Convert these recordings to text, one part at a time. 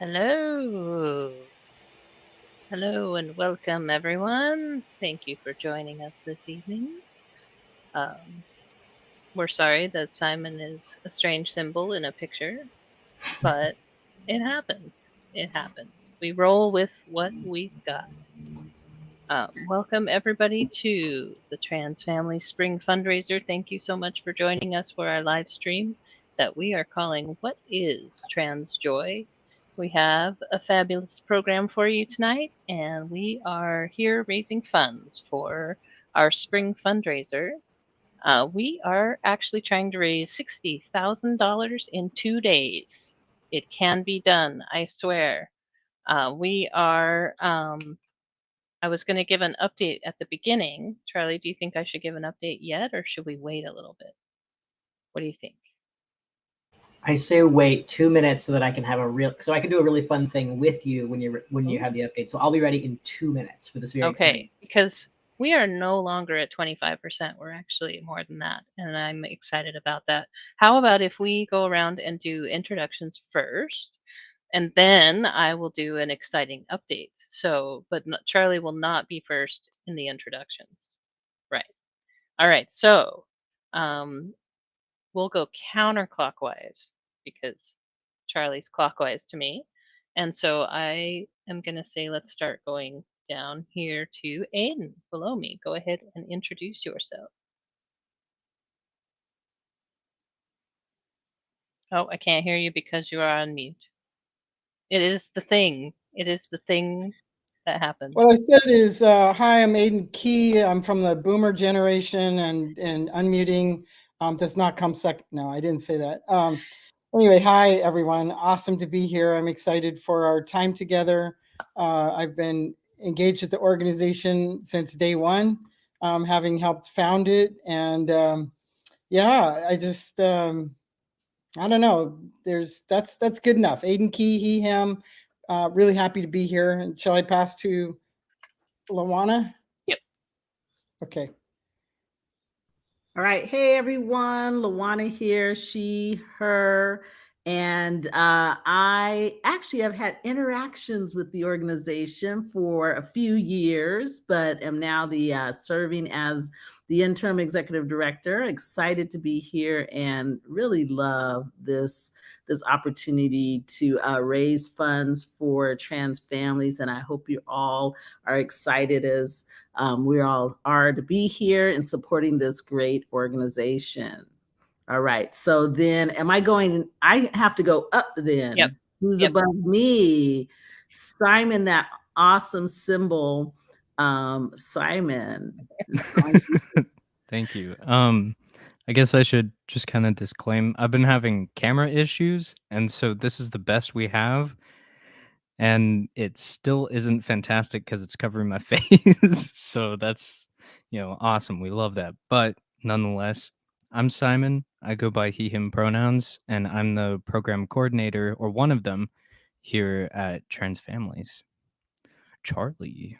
Hello. Hello and welcome, everyone. Thank you for joining us this evening. Um, we're sorry that Simon is a strange symbol in a picture, but it happens. It happens. We roll with what we've got. Welcome, everybody, to the Trans Family Spring Fundraiser. Thank you so much for joining us for our live stream that we are calling What is Trans Joy? We have a fabulous program for you tonight, and we are here raising funds for our spring fundraiser. We are actually trying to raise $60,000 in 2 days. It can be done, I swear. We are I was going to give an update at the beginning. Charlie, do you think I should give an update yet, or should we wait a little bit? What do you think? I say wait 2 minutes so that I can do a really fun thing with you when you Ooh. have the update. So I'll be ready in 2 minutes for this very exciting. Okay, because we are no longer at 25%. We're actually more than that, and I'm excited about that. How about if we go around and do introductions first, and then I will do an exciting update. So, but Charlie will not be first in the introductions. Right. All right. So, um, we'll go counterclockwise because Charlie's clockwise to me. And so I am going to say, let's start going down here to Aiden below me. Go ahead and introduce yourself. Oh, I can't hear you because you are on mute. It is the thing. It is the thing that happens. What I said is, hi, I'm Aiden Key. I'm from the boomer generation, and unmuting does not come second. No, I didn't say that. Anyway, hi, everyone. Awesome to be here. I'm excited for our time together. I've been engaged with the organization since day one, having helped found it. And yeah, I just, I don't know. That's good enough. Aiden Key, he, him. Really happy to be here. And shall I pass to Lawana? Yep. Okay. All right. Hey, everyone. Lawana here, she, her. And I actually have had interactions with the organization for a few years, but am now the serving as the interim executive director. Excited to be here and really love this opportunity to raise funds for trans families. And I hope you all are excited as we all are to be here and supporting this great organization. All right. So then I have to go up then. Yep. Who's Yep. above me? Simon, that awesome symbol. Simon. Thank you. I guess I should just kind of disclaim I've been having camera issues, and so this is the best we have. And it still isn't fantastic because it's covering my face. So that's, awesome. We love that. But nonetheless, I'm Simon. I go by he, him pronouns, and I'm the program coordinator, or one of them, here at Trans Families. Charlie.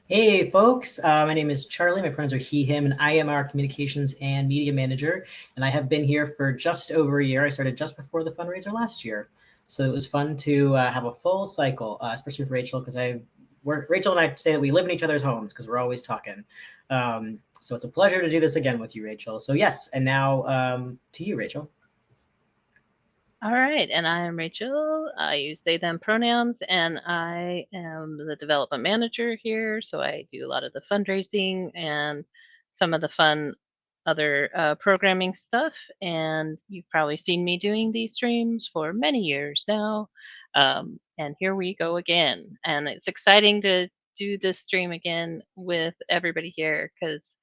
Hey, folks. My name is Charlie. My pronouns are he, him, and I am our communications and media manager. And I have been here for just over a year. I started just before the fundraiser last year. So it was fun to have a full cycle, especially with Rachel, because Rachel and I say that we live in each other's homes because we're always talking. So it's a pleasure to do this again with you, Rachel. So yes, and now to you, Rachel. All right, and I am Rachel. I use they, them pronouns, and I am the development manager here. So I do a lot of the fundraising and some of the fun other programming stuff. And you've probably seen me doing these streams for many years now. And here we go again. And it's exciting to do this stream again with everybody here because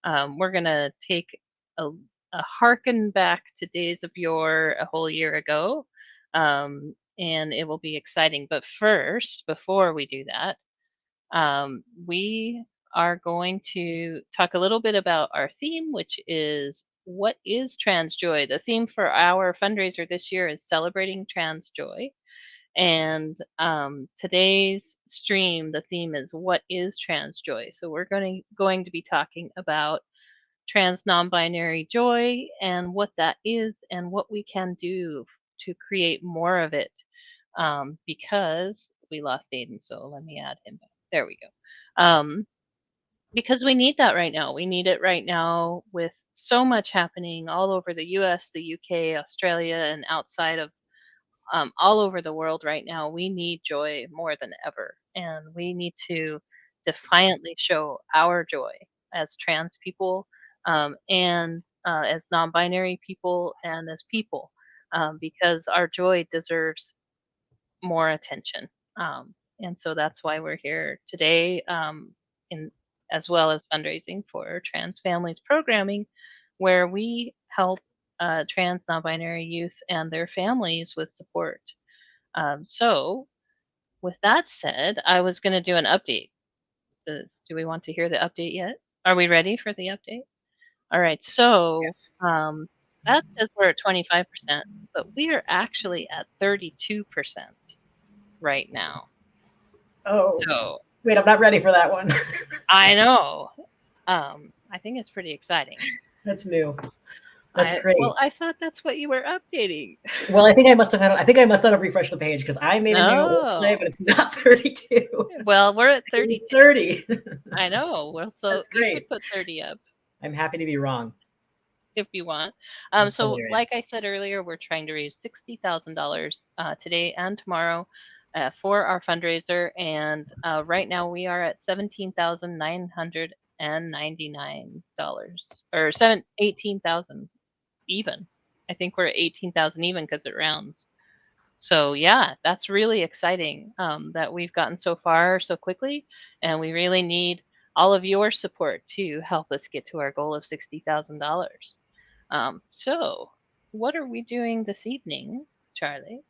we're going to take a harken back to days of yore a whole year ago. And it will be exciting. But first, before we do that, we are going to talk a little bit about our theme, which is what is trans joy? The theme for our fundraiser this year is celebrating trans joy. And today's stream, the theme is what is trans joy? So we're going to be talking about trans non-binary joy and what that is and what we can do to create more of it, because we lost Aiden. So let me add him back. There we go. Because we need that right now. We need it right now with so much happening all over the US, the UK, Australia, and outside of all over the world right now. We need joy more than ever. And we need to defiantly show our joy as trans people, and as non binary people and as people, because our joy deserves more attention. And so that's why we're here today, in as well as fundraising for trans families programming, where we help trans non-binary youth and their families with support. So, with that said, I was going to do an update. Do we want to hear the update yet? Are we ready for the update? All right. So, Yes. that says we're at 25%, but we are actually at 32% right now. Oh, So wait, I'm not ready for that one. I know. I think it's pretty exciting. That's new. That's great. Well, I thought that's what you were updating. Well, I think I must have refreshed the page because I made a new website, but it's not 32. Well, we're at It's 30. 30. I know. Well, so That's you could great. put 30 up I'm happy to be wrong. if you want. That's So like hilarious. I said earlier, we're trying to raise $60,000 today and tomorrow for our fundraiser, and right now we are at $17,999, or 18,000 even. I think we're at 18,000 even because it rounds. So yeah, that's really exciting, that we've gotten so far so quickly, and we really need all of your support to help us get to our goal of $60,000. So, what are we doing this evening, Charlie?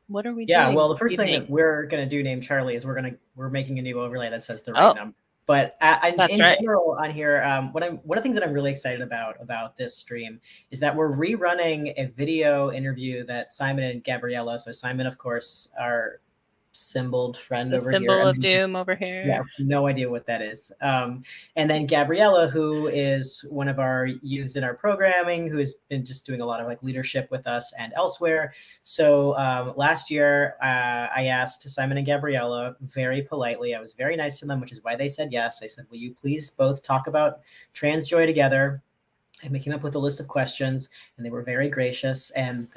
What are we doing Well, the this first thing evening? that we're gonna do, named Charlie, is we're making a new overlay that says the right Oh, number. But that's in right. general, on here, one of the things that I'm really excited about this stream is that we're rerunning a video interview that Simon and Gabriella. So Simon, of course, our symboled friend The over here, symbol and of then doom over yeah, here. no idea what that is. And then Gabriella, who is one of our youths in our programming, who has been just doing a lot of like leadership with us and elsewhere. So last year, I asked Simon and Gabriella very politely. I was very nice to them, which is why they said yes. I said, "Will you please both talk about trans joy together?" And we came up with a list of questions, and they were very gracious. And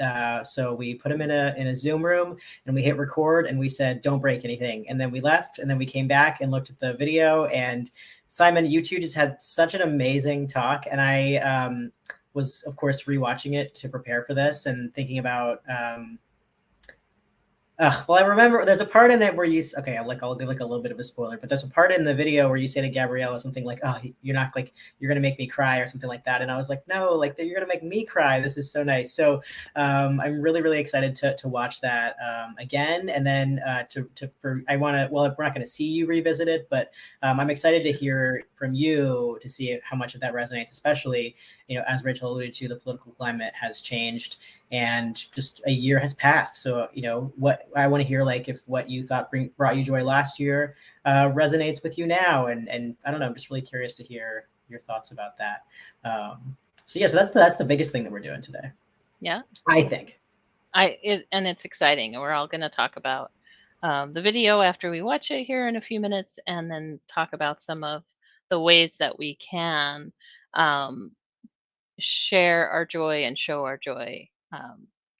so we put them in a Zoom room, and we hit record, and we said, "Don't break anything." And then we left, and then we came back and looked at the video. And Simon, you two just had such an amazing talk, and I was, of course, rewatching it to prepare for this and thinking about. Well, I remember there's a part in it where I'll give like a little bit of a spoiler, but there's a part in the video where you say to Gabriella something like, "Oh, you're not like you're gonna make me cry" or something like that, and I was like, "No, like you're gonna make me cry. This is so nice." So I'm really really excited to watch that again, and then we're not gonna see you revisit it, but I'm excited to hear from you to see how much of that resonates, especially as Rachel alluded to, the political climate has changed and just a year has passed. So, what I want to hear, like, if what you thought brought you joy last year resonates with you now. And I don't know, I'm just really curious to hear your thoughts about that. So that's the biggest thing that we're doing today. Yeah. I think. And it's exciting. And we're all going to talk about the video after we watch it here in a few minutes, and then talk about some of the ways that we can share our joy and show our joy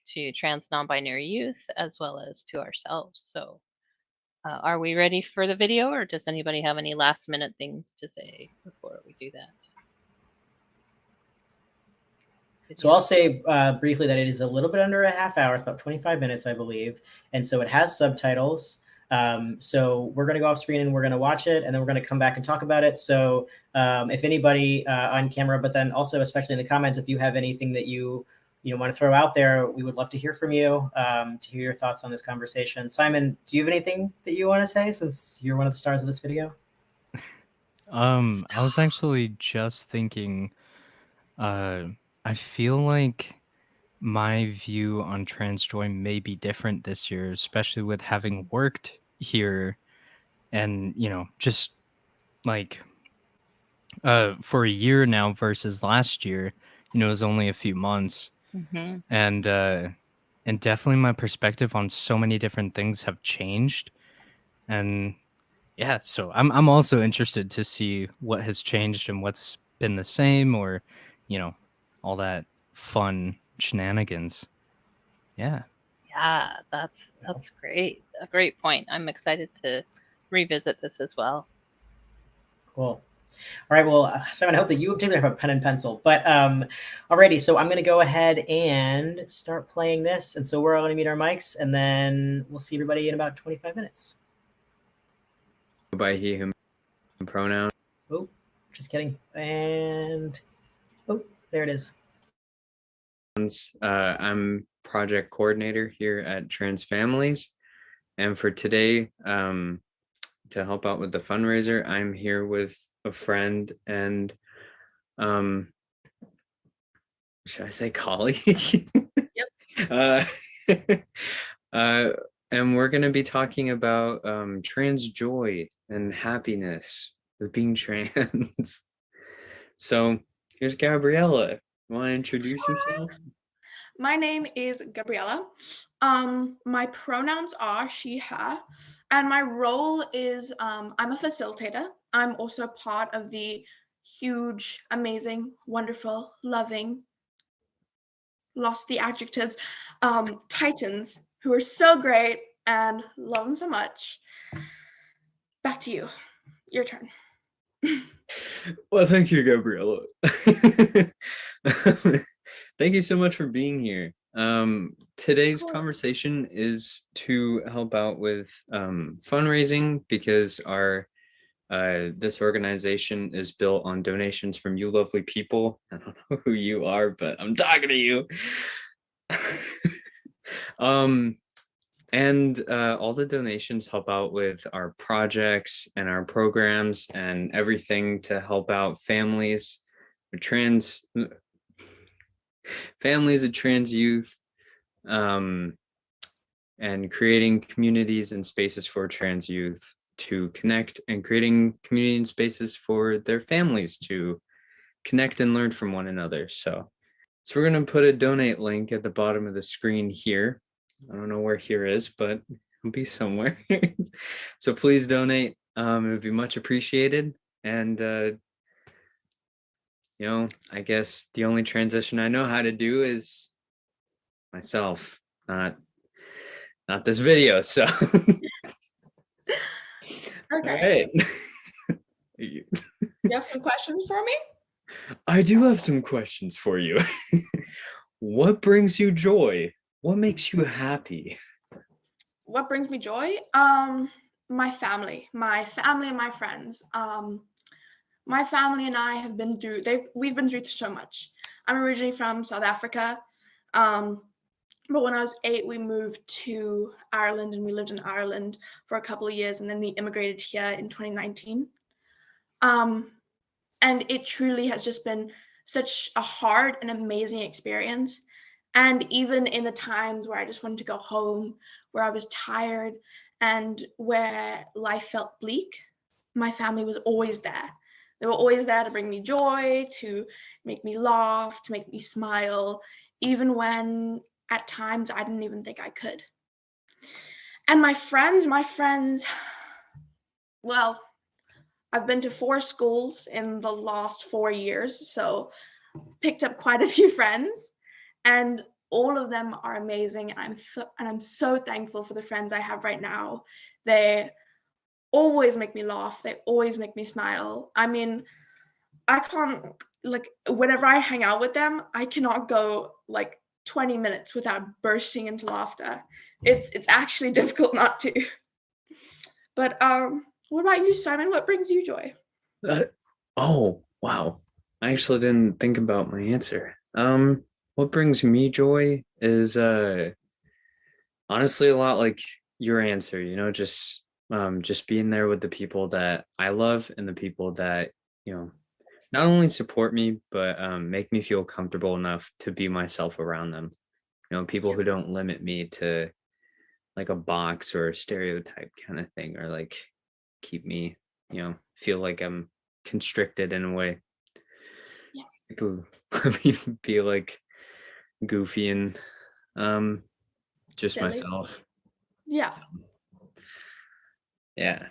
to trans non-binary youth as well as to ourselves. So are we ready for the video, or does anybody have any last minute things to say before we do that? So I'll say briefly that it is a little bit under a half hour. It's about 25 minutes, I believe. And so it has subtitles. So we're going to go off screen and we're going to watch it, and then we're going to come back and talk about it. So if anybody on camera, but then also especially in the comments, if you have anything that you want to throw out there, we would love to hear from you, to hear your thoughts on this conversation. Simon, do you have anything that you want to say since you're one of the stars of this video? I was actually just thinking, I feel like my view on trans joy may be different this year, especially with having worked here and, just like for a year now versus last year, it was only a few months. and definitely my perspective on so many different things have changed. And yeah, so I'm also interested to see what has changed and what's been the same, or all that fun shenanigans. Yeah. Yeah, that's great. A great point. I'm excited to revisit this as well. Cool. All right, well, Simon, I hope that you in particular have a pen and pencil. But alrighty, so I'm going to go ahead and start playing this. And so we're all going to mute our mics, and then we'll see everybody in about 25 minutes. By he, him pronoun. Oh, just kidding. And, oh, there it is. I'm project coordinator here at Trans Families. And for today, to help out with the fundraiser, I'm here with a friend and should I say colleague? Yep. And we're going to be talking about trans joy and happiness with being trans. So here's Gabriella. You want to introduce yourself? My name is Gabriella. My pronouns are she, her, and my role is I'm a facilitator. I'm also part of the huge, amazing, wonderful, loving, lost the adjectives, Titans, who are so great and love them so much. Back to you. Your turn. Well, thank you, Gabriella. Thank you so much for being here. Today's conversation is to help out with fundraising, because our this organization is built on donations from you lovely people. I don't know who you are, but I'm talking to you. And all the donations help out with our projects and our programs and everything to help out families of trans youth, and creating communities and spaces for trans youth to connect, and creating community and spaces for their families to connect and learn from one another. So we're going to put a donate link at the bottom of the screen here. I don't know where here is, but it'll be somewhere. So please donate. It would be much appreciated. And I guess the only transition I know how to do is myself, not this video. So Okay. all right. You have some questions for me? I do have some questions for you. What brings you joy? What makes you happy? What brings me joy? My family and my friends. My family and I have been through, we've been through so much. I'm originally from South Africa. But when I was 8, we moved to Ireland, and we lived in Ireland for a couple of years, and then we immigrated here in 2019. And it truly has just been such a hard and amazing experience. And even in the times where I just wanted to go home, where I was tired, and where life felt bleak, my family was always there. They were always there to bring me joy, to make me laugh, to make me smile, even when at times I didn't even think I could. And my friends, well, I've been to 4 schools in the last 4 years, so picked up quite a few friends, and all of them are amazing. And I'm so thankful for the friends I have right now. They always make me laugh. They always make me smile. I mean, I can't, like, whenever I hang out with them, I cannot go like 20 minutes without bursting into laughter. It's actually difficult not to. But what about you, Simon? What brings you joy? Oh, wow. I actually didn't think about my answer. What brings me joy is honestly a lot like your answer, just being there with the people that I love, and the people that, not only support me, but make me feel comfortable enough to be myself around them. People who don't limit me to like a box or a stereotype kind of thing, or like keep me, feel like I'm constricted in a way. Yeah. People let me be like goofy and just Silly. myself. Yeah. Yeah.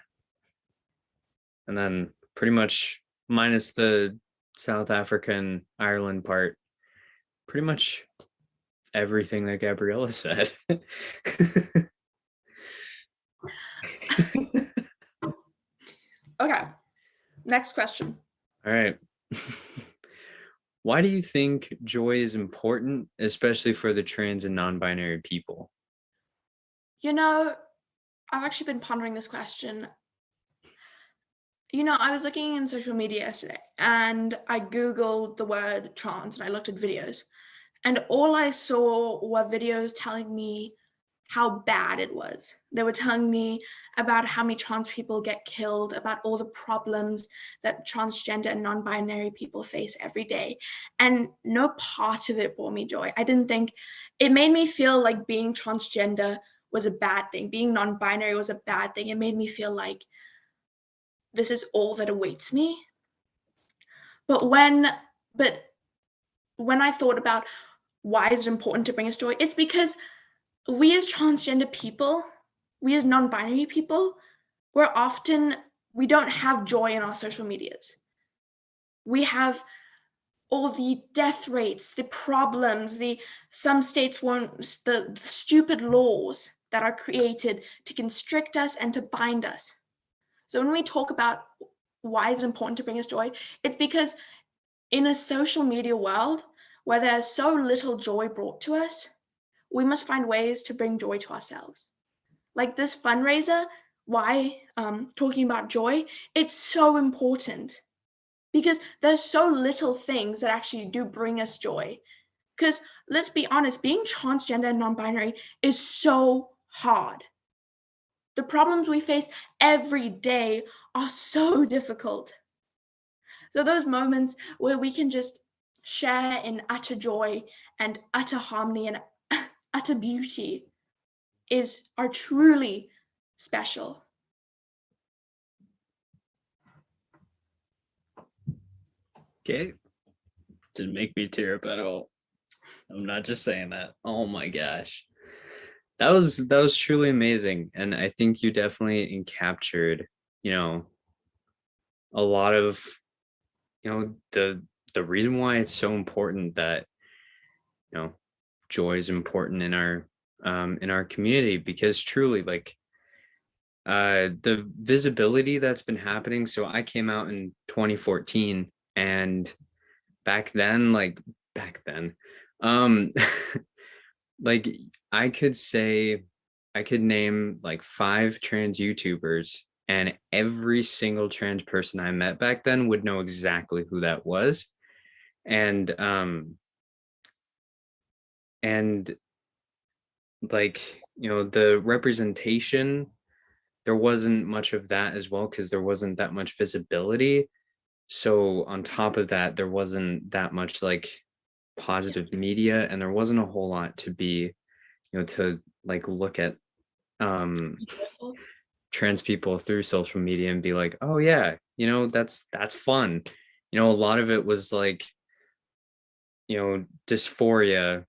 And then pretty much minus the South Africa and Ireland part, pretty much everything that Gabriella said. Okay. Next question. All right. Why do you think joy is important, especially for the trans and non-binary people? You know, I've actually been pondering this question. You know, I was looking in social media yesterday and I Googled the word trans and I looked at videos. And all I saw were videos telling me how bad it was. They were telling me about how many trans people get killed, about all the problems that transgender and non-binary people face every day. And no part of it brought me joy. I didn't think it made me feel like being transgender was a bad thing. Being non-binary was a bad thing. It made me feel like this is all that awaits me. But when I thought about why is it important to bring us joy, it's because we as transgender people, we as non-binary people, we don't have joy in our social medias. We have all the death rates, the problems, some states won't, the stupid laws that are created to constrict us and to bind us. So when we talk about why is it important to bring us joy, it's because in a social media world where there's so little joy brought to us, we must find ways to bring joy to ourselves. Like this fundraiser, why talking about joy, it's so important because there's so little things that actually do bring us joy. Because let's be honest, being transgender and non-binary is so hard. The problems we face every day are so difficult. So those moments where we can just share in utter joy and utter harmony and utter beauty are truly special. Okay. Didn't make me tear up at all. I'm not just saying that. Oh my gosh. That was truly amazing. And I think you definitely captured, a lot of, the reason why it's so important that, joy is important in our community, because truly, like, the visibility that's been happening. So I came out in 2014, and back then, like I could name like 5 trans YouTubers, and every single trans person I met back then would know exactly who that was. And like, the representation, there wasn't much of that as well, because there wasn't that much visibility. So on top of that, there wasn't that much like positive media, and there wasn't a whole lot to be, to like look at trans people through social media and be like, oh yeah, that's fun. A lot of it was like, dysphoria.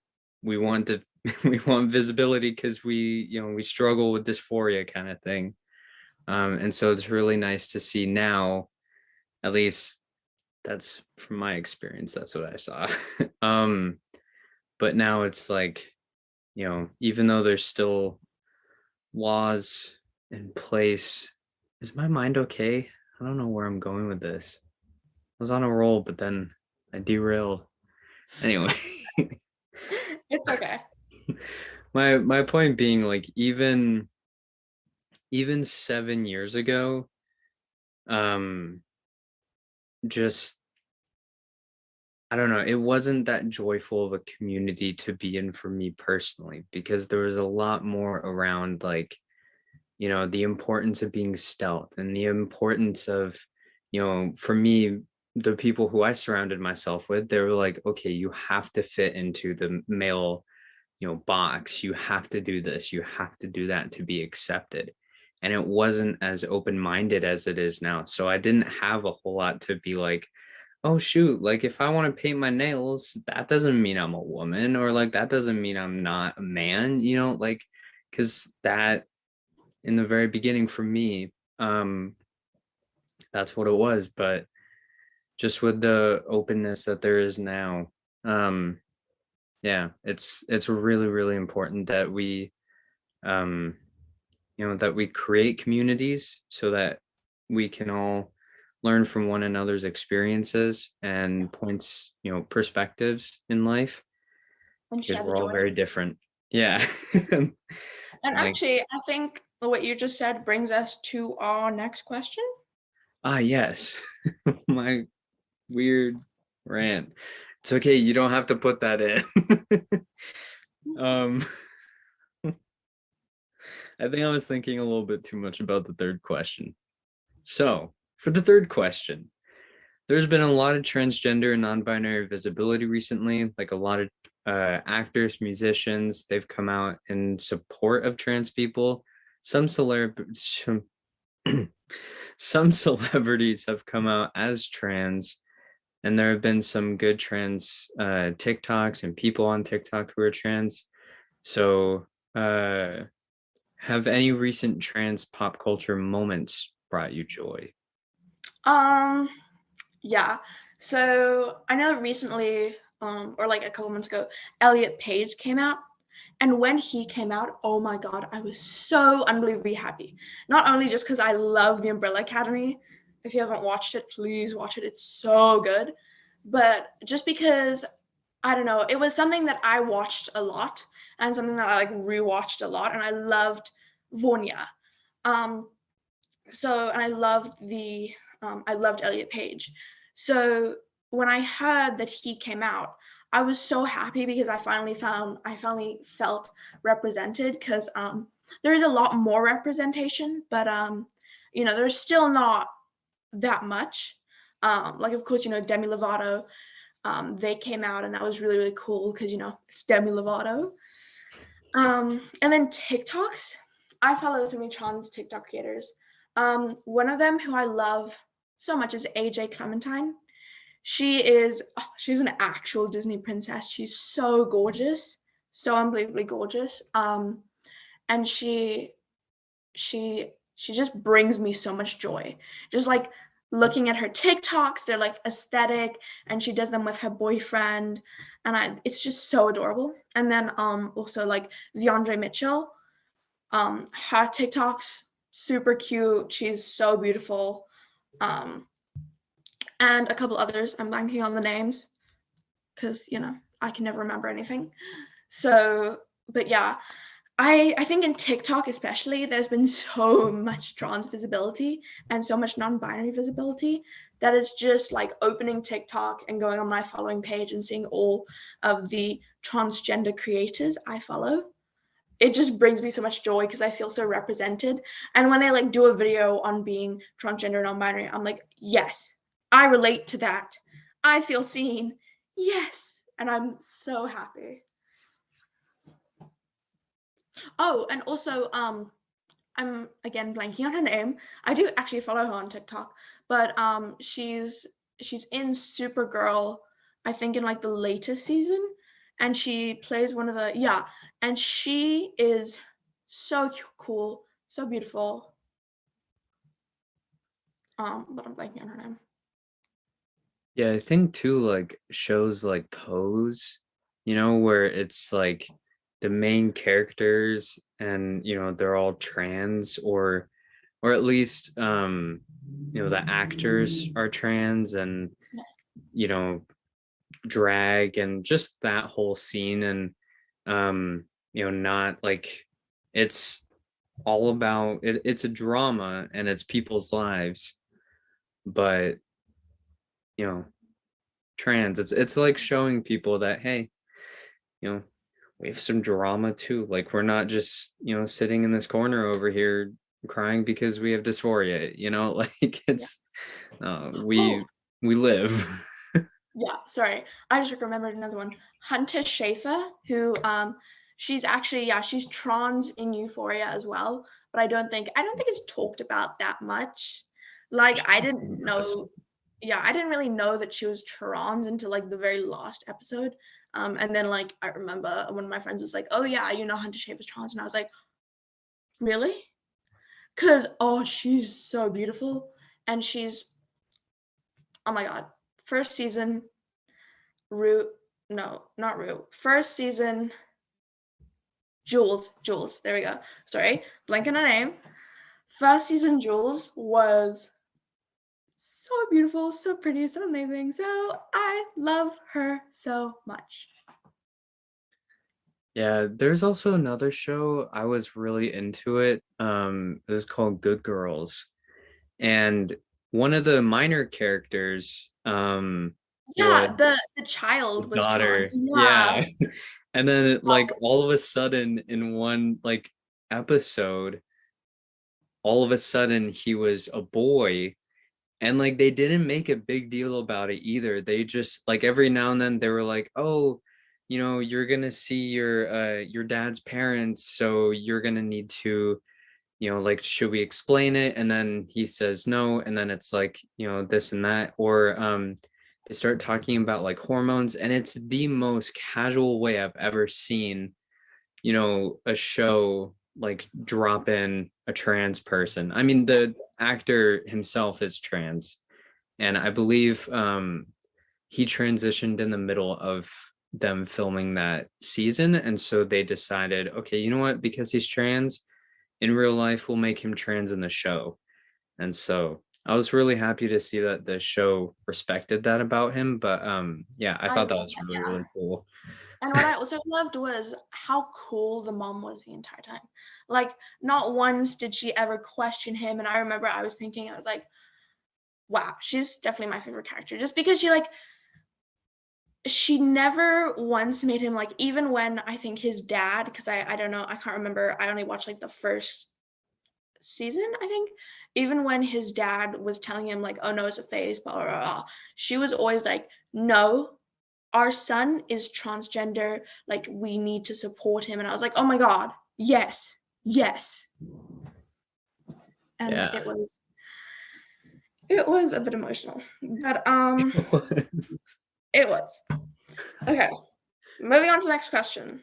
We want the we want visibility because we struggle with dysphoria kind of thing. And so it's really nice to see now, at least that's from my experience, that's what I saw. But now it's like, even though there's still laws in place, is my mind okay? I don't know where I'm going with this. I was on a roll, but then I derailed. Anyway. It's okay. My point being, like, even 7 years ago, just, I don't know, it wasn't that joyful of a community to be in for me personally, because there was a lot more around, like, the importance of being stealth, and the importance of, for me, the people who I surrounded myself with, they were like, okay, you have to fit into the male, box. You have to do this, you have to do that to be accepted. And it wasn't as open-minded as it is now. So I didn't have a whole lot to be like, oh shoot, like if I want to paint my nails, that doesn't mean I'm a woman, or like that doesn't mean I'm not a man, like, because that in the very beginning for me, that's what it was. But just with the openness that there is now, um, yeah, it's really, really important that we um that we create communities so that we can all learn from one another's experiences and points, perspectives in life, And because share the we're all joy. very different. Yeah. And Like, actually, I think what you just said brings us to our next question. yes. My weird rant. It's okay, you don't have to put that in. um I think I was thinking a little bit too much about the third question. So, for the third question, there's been a lot of transgender and non-binary visibility recently, like a lot of actors, musicians, they've come out in support of trans people. Some some celebrities have come out as trans, and there have been some good trans TikToks and people on TikTok who are trans. So, have any recent trans pop culture moments brought you joy? Yeah. So I know recently, or like a couple months ago, Elliot Page came out. And when he came out, oh my God, I was so unbelievably happy. Not only just because I love The Umbrella Academy. If you haven't watched it, please watch it. It's so good. But just because, I don't know, it was something that I watched a lot and something that I like rewatched a lot. And I loved Vonya. Um, so and I loved Elliot Page. So when I heard that he came out, I was so happy because I finally felt represented, because there is a lot more representation, but there's still not that much. Like, of course, Demi Lovato, they came out, and that was really, really cool because it's Demi Lovato. And then TikToks, I follow so many trans TikTok creators. One of them who I love so much is AJ Clementine. She's an actual Disney princess. She's so gorgeous, so unbelievably gorgeous. And she just brings me so much joy. Just like looking at her TikToks, they're like aesthetic, and she does them with her boyfriend, and it's just so adorable. And then also like DeAndre Mitchell, her TikToks super cute. She's so beautiful. And a couple others. I'm blanking on the names because I can never remember anything. So, but yeah, I think in TikTok especially, there's been so much trans visibility and so much non-binary visibility that it's just like opening TikTok and going on my following page and seeing all of the transgender creators I follow. It just brings me so much joy because I feel so represented. And when they like do a video on being transgender and non-binary, I'm like, yes, I relate to that. I feel seen. Yes. And I'm so happy. Oh, and also, I'm again blanking on her name. I do actually follow her on TikTok, but she's in Supergirl, I think in like the latest season, and she plays one of the and she is so cool, so beautiful. But I'm blanking on her name. Yeah, I think too, like shows like Pose, where it's like the main characters and they're all trans, or at least the actors are trans, and drag, and just that whole scene. And not like, it's all about it's a drama and it's people's lives, but trans, it's like showing people that, hey, we have some drama too. Like, we're not just sitting in this corner over here crying because we have dysphoria, like it's we live. Yeah, sorry, I just remembered another one. Hunter Schafer, who she's actually she's trans in Euphoria as well, but I don't think it's talked about that much. Like, I didn't know yeah, I didn't really know that she was trans until like the very last episode. And then like I remember one of my friends was like, "Oh yeah, you know Hunter Schafer's trans," and I was like, "Really?" Because she's so beautiful, and she's, oh my god, first season, Rue, no, not Rue, first season, Jules, there we go. Sorry, blanking her name. First season Jules was so beautiful, so pretty, so amazing. So I love her so much. Yeah, there's also another show I was really into it. It was called Good Girls. And one of the minor characters was Yeah, the child was trans. daughter. Yeah. Yeah. And then like all of a sudden in one like episode, all of a sudden he was a boy, and like they didn't make a big deal about it either. They just like every now and then they were like, "Oh, you know, you're gonna see your dad's parents, so you're gonna need to, you know, like, should we explain it?" And then he says no, and then it's like, you know, this and that. Or they start talking about like hormones, and it's the most casual way I've ever seen, you know, a show like drop in a trans person. I mean, the actor himself is trans, and I believe he transitioned in the middle of them filming that season, and so they decided, okay, you know what, because he's trans in real life, we'll make him trans in the show. And so I was really happy to see that the show respected that about him. But yeah, I I thought that love was that, really, yeah. really cool. And what I also loved was how cool the mom was the entire time. Like, not once did she ever question him. And I remember I was thinking, I was like, wow, she's definitely my favorite character. Just because she never once made him like, even when I think his dad, because I don't know, I can't remember, I only watched like the first season, I think. Even when his dad was telling him like, oh no, it's a phase, blah blah blah, she was always like, no, our son is transgender, like we need to support him. And I was like, oh my god, yes, and Yeah. it was a bit emotional, but it was. Okay, moving on to the next question.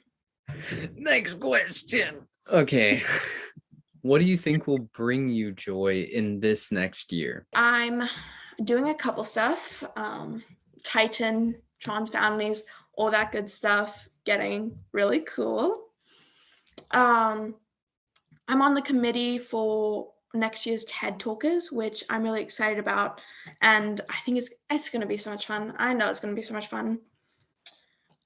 Next question. Okay. What do you think will bring you joy in this next year? I'm doing a couple stuff, Titan, trans families, all that good stuff, getting really cool. I'm on the committee for next year's TED Talkers, which I'm really excited about, and I think it's going to be so much fun. I know it's going to be so much fun.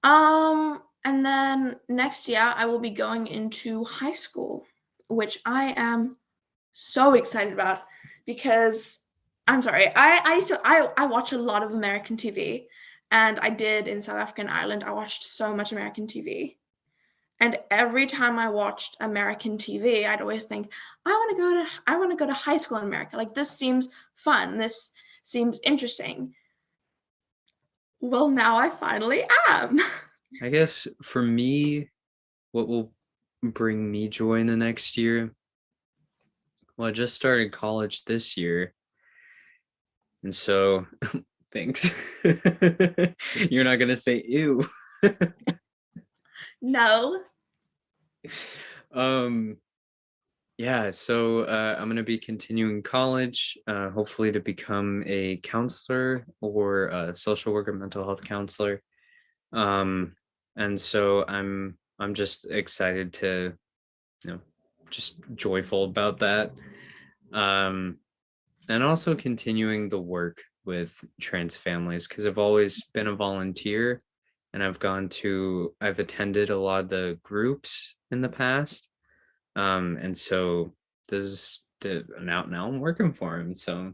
And then next year I will be going into high school, which I am so excited about, because I'm sorry, I watch a lot of American TV, and I did in South Africa and Ireland. I watched so much American TV. And every time I watched American TV, I'd always think, I want to go to high school in America. Like, this seems fun. This seems interesting. Well, now I finally am. I guess for me, what will bring me joy in the next year? Well, I just started college this year. And so, thanks. You're not going to say ew. No. Yeah, so I'm going to be continuing college, hopefully to become a counselor or a social worker, mental health counselor. And so I'm just excited to, you know, just joyful about that. And also continuing the work with trans families, because I've always been a volunteer, and I've attended a lot of the groups in the past. And so this is now I'm working for him. So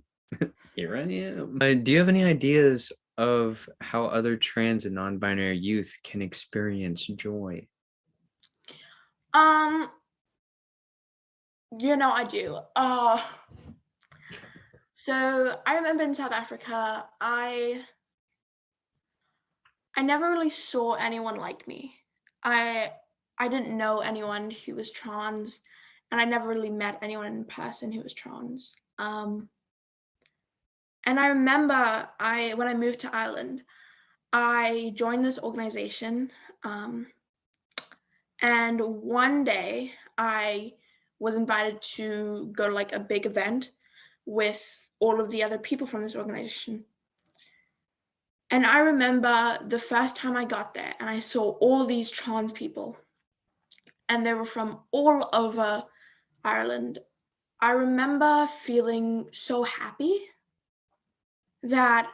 here I am. Do you have any ideas of how other trans and non-binary youth can experience joy? I do. So I remember in South Africa, I never really saw anyone like me. I didn't know anyone who was trans, and I never really met anyone in person who was trans. And And I remember when I moved to Ireland, I joined this organization, and one day I was invited to go to like a big event with all of the other people from this organization. And I remember the first time I got there and I saw all these trans people, and they were from all over Ireland. I remember feeling so happy that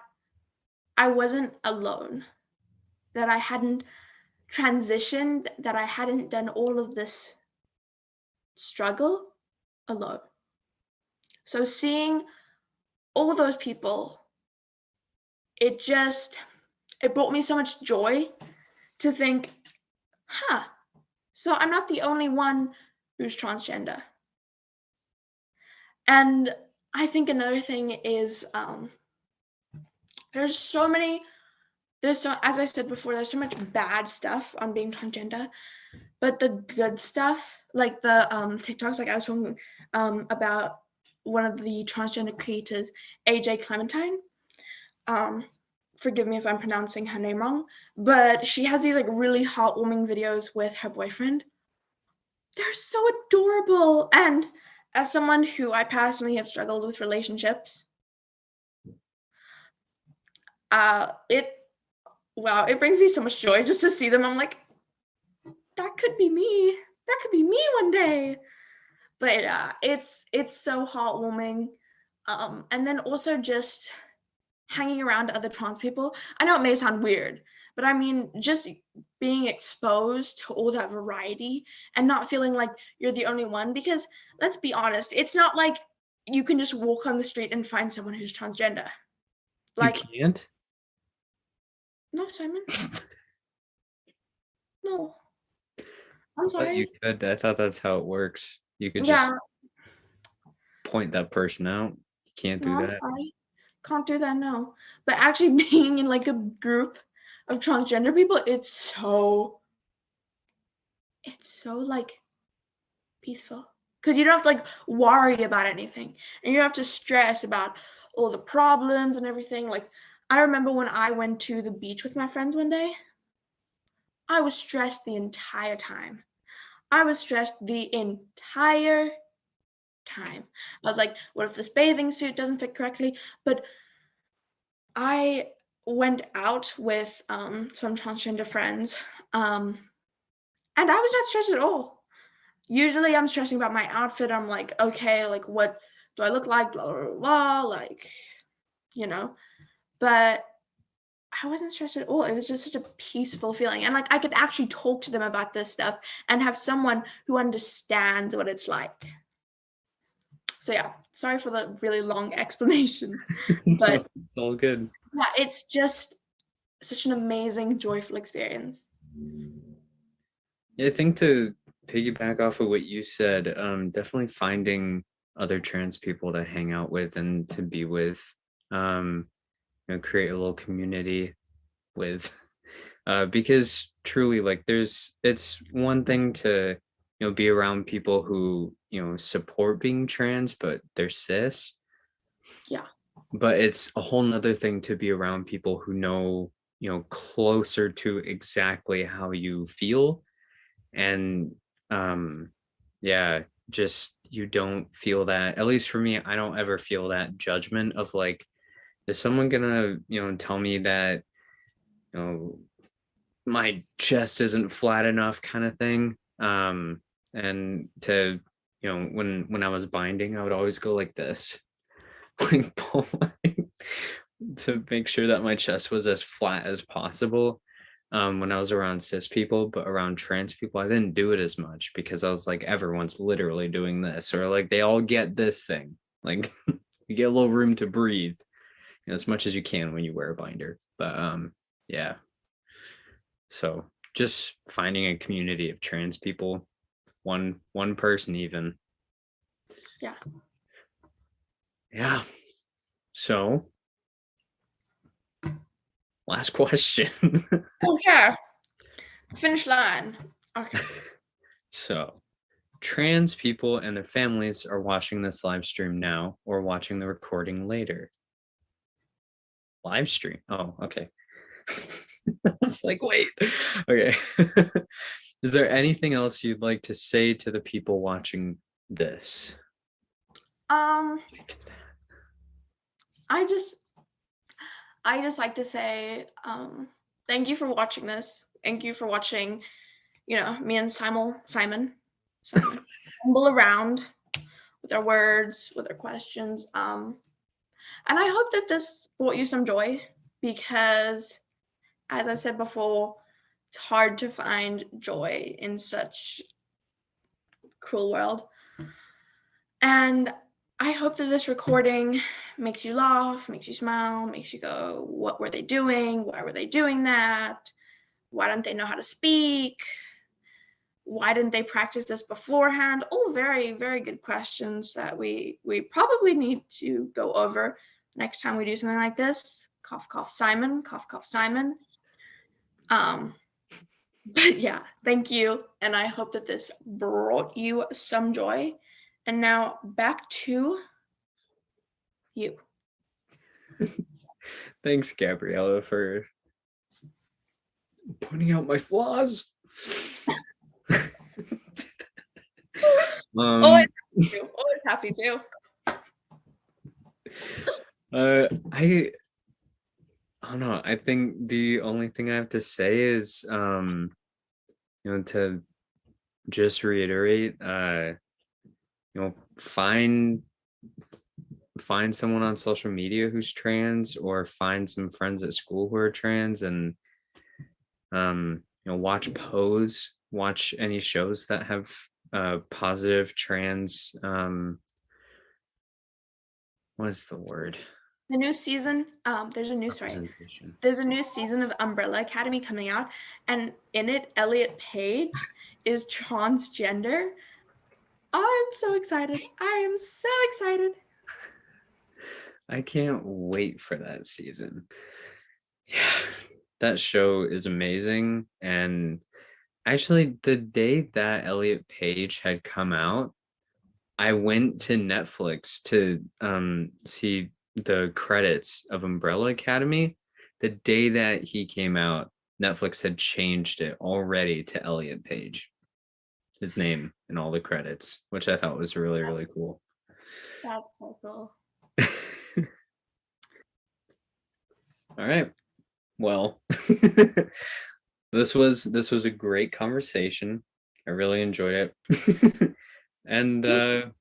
I wasn't alone, that I hadn't transitioned, that I hadn't done all of this struggle alone. So seeing all those people, it brought me so much joy to think, so I'm not the only one who's transgender. And I think another thing is as I said before, there's so much bad stuff on being transgender, but the good stuff, like the TikToks, like I was talking about one of the transgender creators, AJ Clementine. Forgive me if I'm pronouncing her name wrong, but she has these like really heartwarming videos with her boyfriend. They're so adorable. And as someone who I personally have struggled with relationships, it brings me so much joy just to see them. I'm like, that could be me. That could be me one day. But it's so heartwarming. And then also just hanging around other trans people. I know it may sound weird, but I mean, just being exposed to all that variety and not feeling like you're the only one, because let's be honest, it's not like you can just walk on the street and find someone who's transgender. Like, you can't? no, Simon. No. I'm I thought you sorry. could. I thought that's how it works. You could just point that person out. You can't do No, I'm that. sorry. Can't do that, no. But actually being in like a group of transgender people, it's so like peaceful. Because you don't have to like worry about anything. And you don't have to stress about all the problems and everything. Like, I remember when I went to the beach with my friends one day, I was stressed the entire time. I was stressed the entire time. I was like, what if this bathing suit doesn't fit correctly? But I went out with some transgender friends, and I was not stressed at all. Usually I'm stressing about my outfit. I'm like, okay, like what do I look like? Blah, blah, blah, like, but I wasn't stressed at all. It was just such a peaceful feeling. And like I could actually talk to them about this stuff and have someone who understands what it's like. So yeah, sorry for the really long explanation. But No, it's all good. yeah, it's just such an amazing, joyful experience. Yeah, I think to piggyback off of what you said, definitely finding other trans people to hang out with and to be with, create a little community with, because truly, like, it's one thing to, be around people who, support being trans, but they're cis. Yeah. But it's a whole nother thing to be around people who know, closer to exactly how you feel. And yeah, just you don't feel that, at least for me, I don't ever feel that judgment of like, is someone gonna, tell me that, my chest isn't flat enough kind of thing. And to, when I was binding, I would always go like this, like pull to make sure that my chest was as flat as possible. When I was around cis people, but around trans people, I didn't do it as much because I was like, everyone's literally doing this, or like they all get this thing. Like you get a little room to breathe, as much as you can when you wear a binder. But yeah. So just finding a community of trans people, one person even. Yeah. Yeah. So last question. Okay. Finish line. Okay. So trans people and their families are watching this live stream now or watching the recording later. live stream. Oh, okay. I was like, wait. Okay. Is there anything else you'd like to say to the people watching this? I just like to say thank you for watching this. Thank you for watching, me and Simon stumble around with our words, with our questions. And I hope that this brought you some joy, because as I've said before, it's hard to find joy in such cruel world. And I hope that this recording makes you laugh, makes you smile, makes you go, what were they doing? Why were they doing that? Why don't they know how to speak? Why didn't they practice this beforehand? All very, very good questions that we probably need to go over next time we do something like this. Cough, cough, Simon. Cough, cough, Simon. But yeah, thank you. And I hope that this brought you some joy. And now back to you. Thanks, Gabriella, for pointing out my flaws. Always happy to. I don't know. I think the only thing I have to say is, to just reiterate, find someone on social media who's trans, or find some friends at school who are trans, and watch Pose, watch any shows that have positive trans what is the word? The new season, there's a new season of Umbrella Academy coming out, and in it, Elliot Page is transgender. I'm so excited. I am so excited. I can't wait for that season. Yeah, that show is amazing. And actually, the day that Elliot Page had come out, I went to Netflix to see the credits of Umbrella Academy. The day that he came out, Netflix had changed it already to Elliot Page, his name in all the credits, which I thought was really, really cool. That's so cool. All right. Well, this was a great conversation. I really enjoyed it. And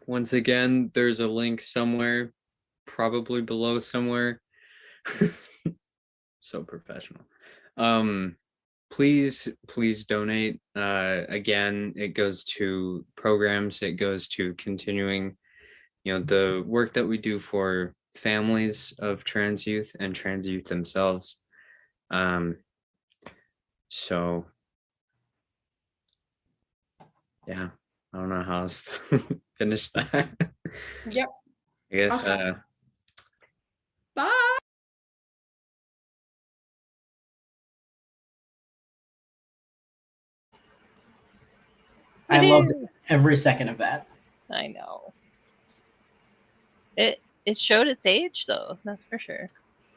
once again, there's a link somewhere, probably below somewhere. So professional. Please donate. Again, it goes to programs, it goes to continuing, the work that we do for families of trans youth and trans youth themselves. So yeah, I don't know how else to finish that. Yep. I guess Bye. I loved every second of that. I know. It showed its age, though. That's for sure.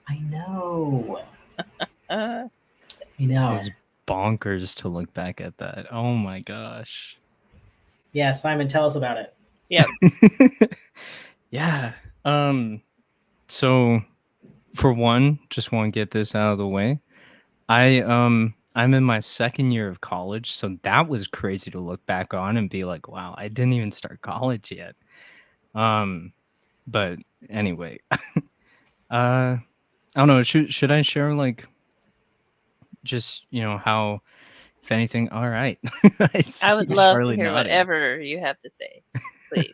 I know. Uh, I know. It's bonkers to look back at that. Oh my gosh. Yeah, Simon, tell us about it. Yep. Yeah. So for one, just want to get this out of the way. I'm in my second year of college, so that was crazy to look back on and be like, wow, I didn't even start college yet. But anyway, I don't know. Should I share like just how, if anything? All right. I would love to hear whatever you have to say, please.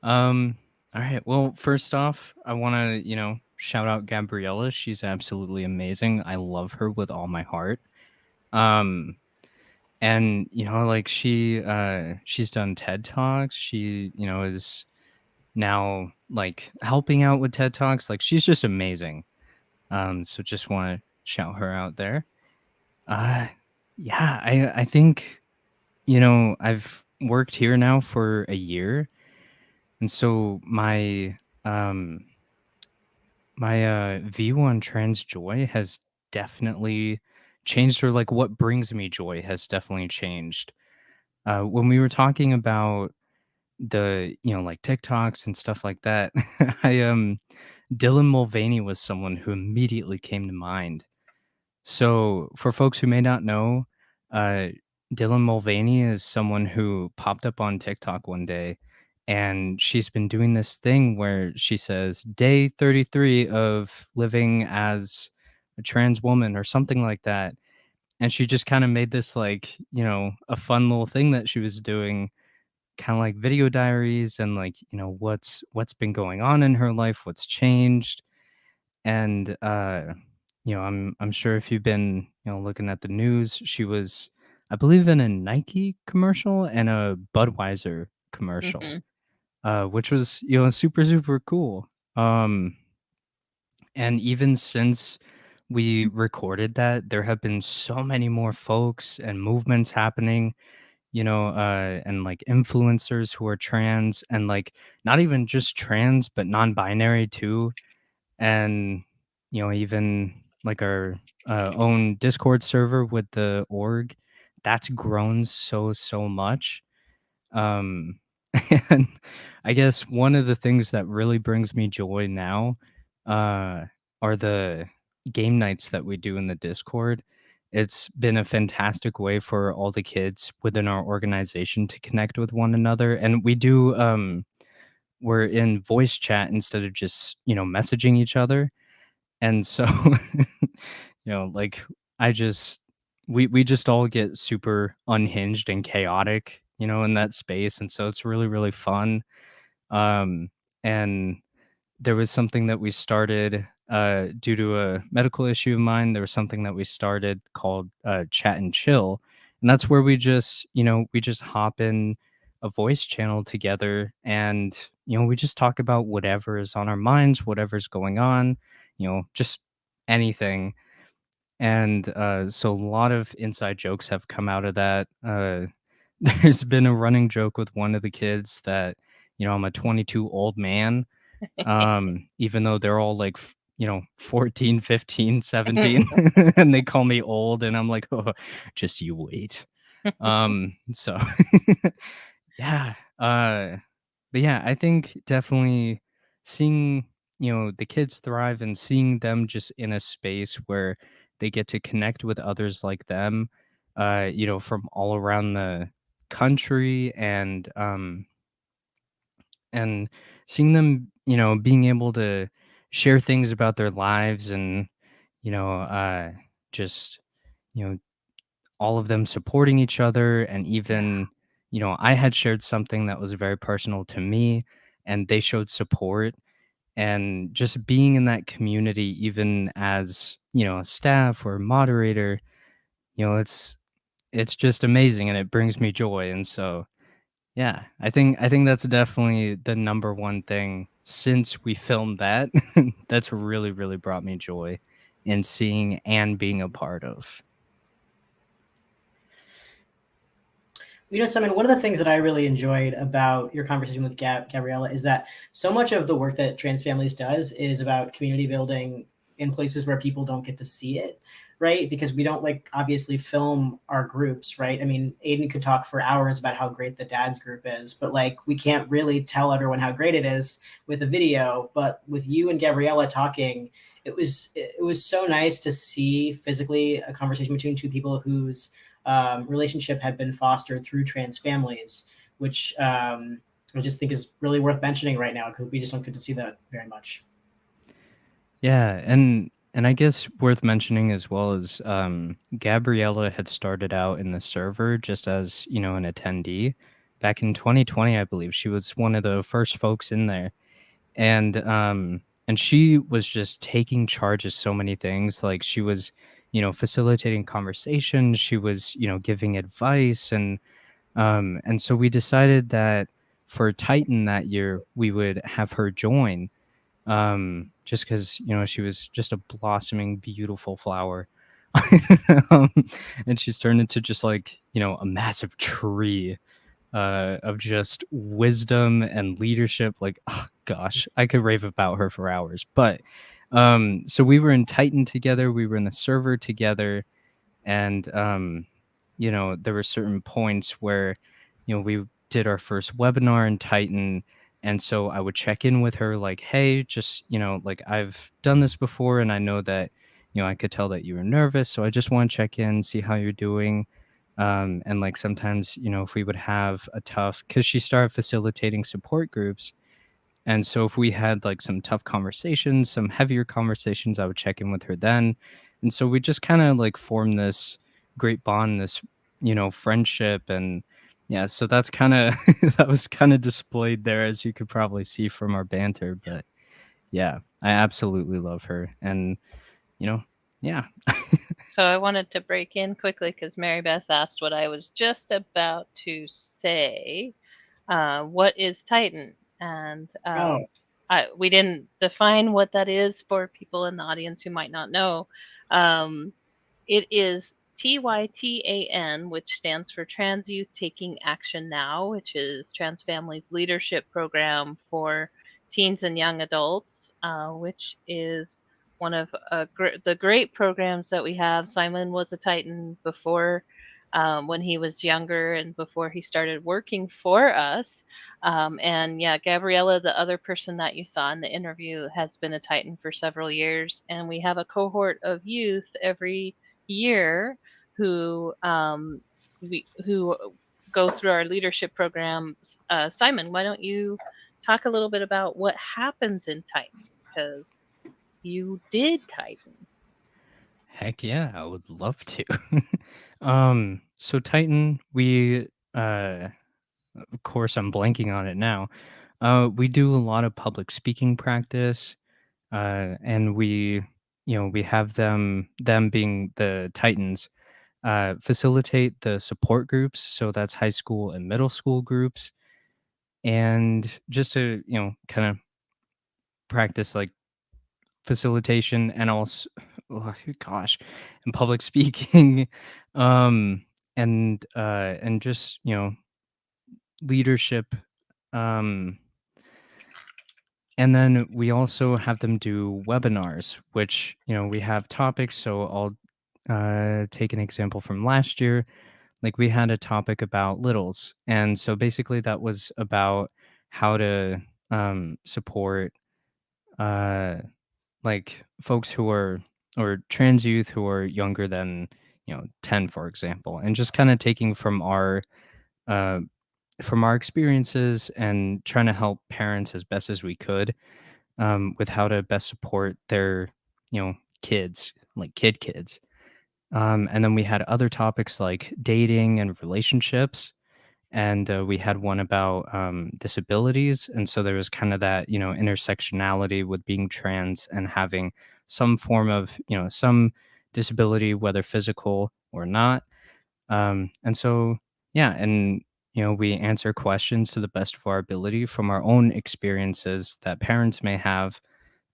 All right. Well, first off, I want to shout out Gabriella. She's absolutely amazing. I love her with all my heart. And like she's done TED Talks. She is now like helping out with TED Talks. Like she's just amazing. So just want to shout her out there. Yeah, I think I've worked here now for a year, and so my My view on trans joy has definitely changed, or like what brings me joy has definitely changed. When we were talking about the, like TikToks and stuff like that, Dylan Mulvaney was someone who immediately came to mind. So, for folks who may not know, uh, Dylan Mulvaney is someone who popped up on TikTok one day, and she's been doing this thing where she says, "Day 33 of living as a trans woman," or something like that. And she just kind of made this, like, a fun little thing that she was doing, kind of like video diaries, and like, what's been going on in her life, what's changed. And I'm sure if you've been, looking at the news, she was, I believe, in a Nike commercial and a Budweiser commercial, Mhm. which was, super, super cool. Um, and even since we recorded that, there have been so many more folks and movements happening, and like influencers who are trans, and like not even just trans, but non-binary too. And even like our own Discord server with the org, that's grown so much. um and I guess one of the things that really brings me joy now uh are the game nights that we do in the Discord. It's been a fantastic way for all the kids within our organization to connect with one another, and we're in voice chat instead of just messaging each other. And so, like, I just we just all get super unhinged and chaotic, in that space, and so it's really, really fun. Um, and there was something that we started, due to a medical issue of mine. There was something that we started called, Chat and Chill, and that's where we just hop in a voice channel together, and, we just talk about whatever is on our minds, whatever's going on, just anything. And, so a lot of inside jokes have come out of that. There's been a running joke with one of the kids that, I'm a 22 old man, even though they're all like 14, 15, 17, and they call me old, and I'm like, oh, just you wait. So yeah. But yeah, I think definitely seeing, the kids thrive and seeing them just in a space where they get to connect with others like them, from all around the country, and seeing them, being able to share things about their lives, and, you know, uh, just, you know, all of them supporting each other. And Yeah. even, I had shared something that was very personal to me, and they showed support. And just being in that community, even as, a staff or moderator, it's just amazing, and it brings me joy. And so, yeah, I think that's definitely the number one thing since we filmed that that's really, really brought me joy in seeing and being a part of. Simon, one of the things that I really enjoyed about your conversation with Gabriella is that so much of the work that Trans Families does is about community building in places where people don't get to see it, right? Because we don't obviously film our groups, right? I mean, Aiden could talk for hours about how great the dad's group is, but we can't really tell everyone how great it is with a video. But with you and Gabriella talking, it was so nice to see physically a conversation between two people whose relationship had been fostered through trans families, which I just think is really worth mentioning right now because we just don't get to see that very much. Yeah, and I guess worth mentioning as well is, Gabriella had started out in the server just as, an attendee back in 2020, I believe. She was one of the first folks in there. And she was just taking charge of so many things. Like, she was, facilitating conversations, she was, giving advice. And so we decided that for Titan that year we would have her join, just because, she was just a blossoming beautiful flower. um, and she's turned into just like, a massive tree, of just wisdom and leadership. Like, oh gosh, I could rave about her for hours. But So we were in Titan together. We were in the server together, and there were certain points where we did our first webinar in Titan, and so I would check in with her like, hey, just like, I've done this before, and I know that I could tell that you were nervous, so I just want to check in, see how you're doing. And like, sometimes if we would have a tough, because she started facilitating support groups, and so if we had like some tough conversations, some heavier conversations, I would check in with her then. And so we just kind of like formed this great bond, this, friendship. And yeah, so that's kind of, that was kind of displayed there, as you could probably see from our banter. But yeah, I absolutely love her. And, yeah. So I wanted to break in quickly because Mary Beth asked what I was just about to say. What is Titan? And Oh, we didn't define what that is for people in the audience who might not know. It is TYTAN, which stands for Trans Youth Taking Action Now, which is Trans Families Leadership Program for teens and young adults, which is one of the great programs that we have. Simon was a Titan before, when he was younger and before he started working for us. And yeah, Gabriella, the other person that you saw in the interview, has been a Titan for several years. And we have a cohort of youth every year who who go through our leadership programs. Simon, why don't you talk a little bit about what happens in Titan? Because you did Titan. Heck yeah, I would love to. So Titan, we of course I'm blanking on it now. We do a lot of public speaking practice, and we have them being the Titans, facilitate the support groups. So that's high school and middle school groups, and just to kind of practice like facilitation, and also, oh gosh, and public speaking, um, and just leadership. Um, And then we also have them do webinars, which, we have topics. So I'll take an example from last year. Like, we had a topic about littles. And so basically that was about how to support uh, like folks who are, or trans youth who are younger than, 10, for example, and just kind of taking uh, from our experiences and trying to help parents as best as we could, with how to best support their, kids, like kids. And then we had other topics like dating and relationships. And we had one about disabilities. And so there was kind of that, intersectionality with being trans and having some form of, some disability, whether physical or not. And so, yeah, and we answer questions to the best of our ability from our own experiences that parents may have.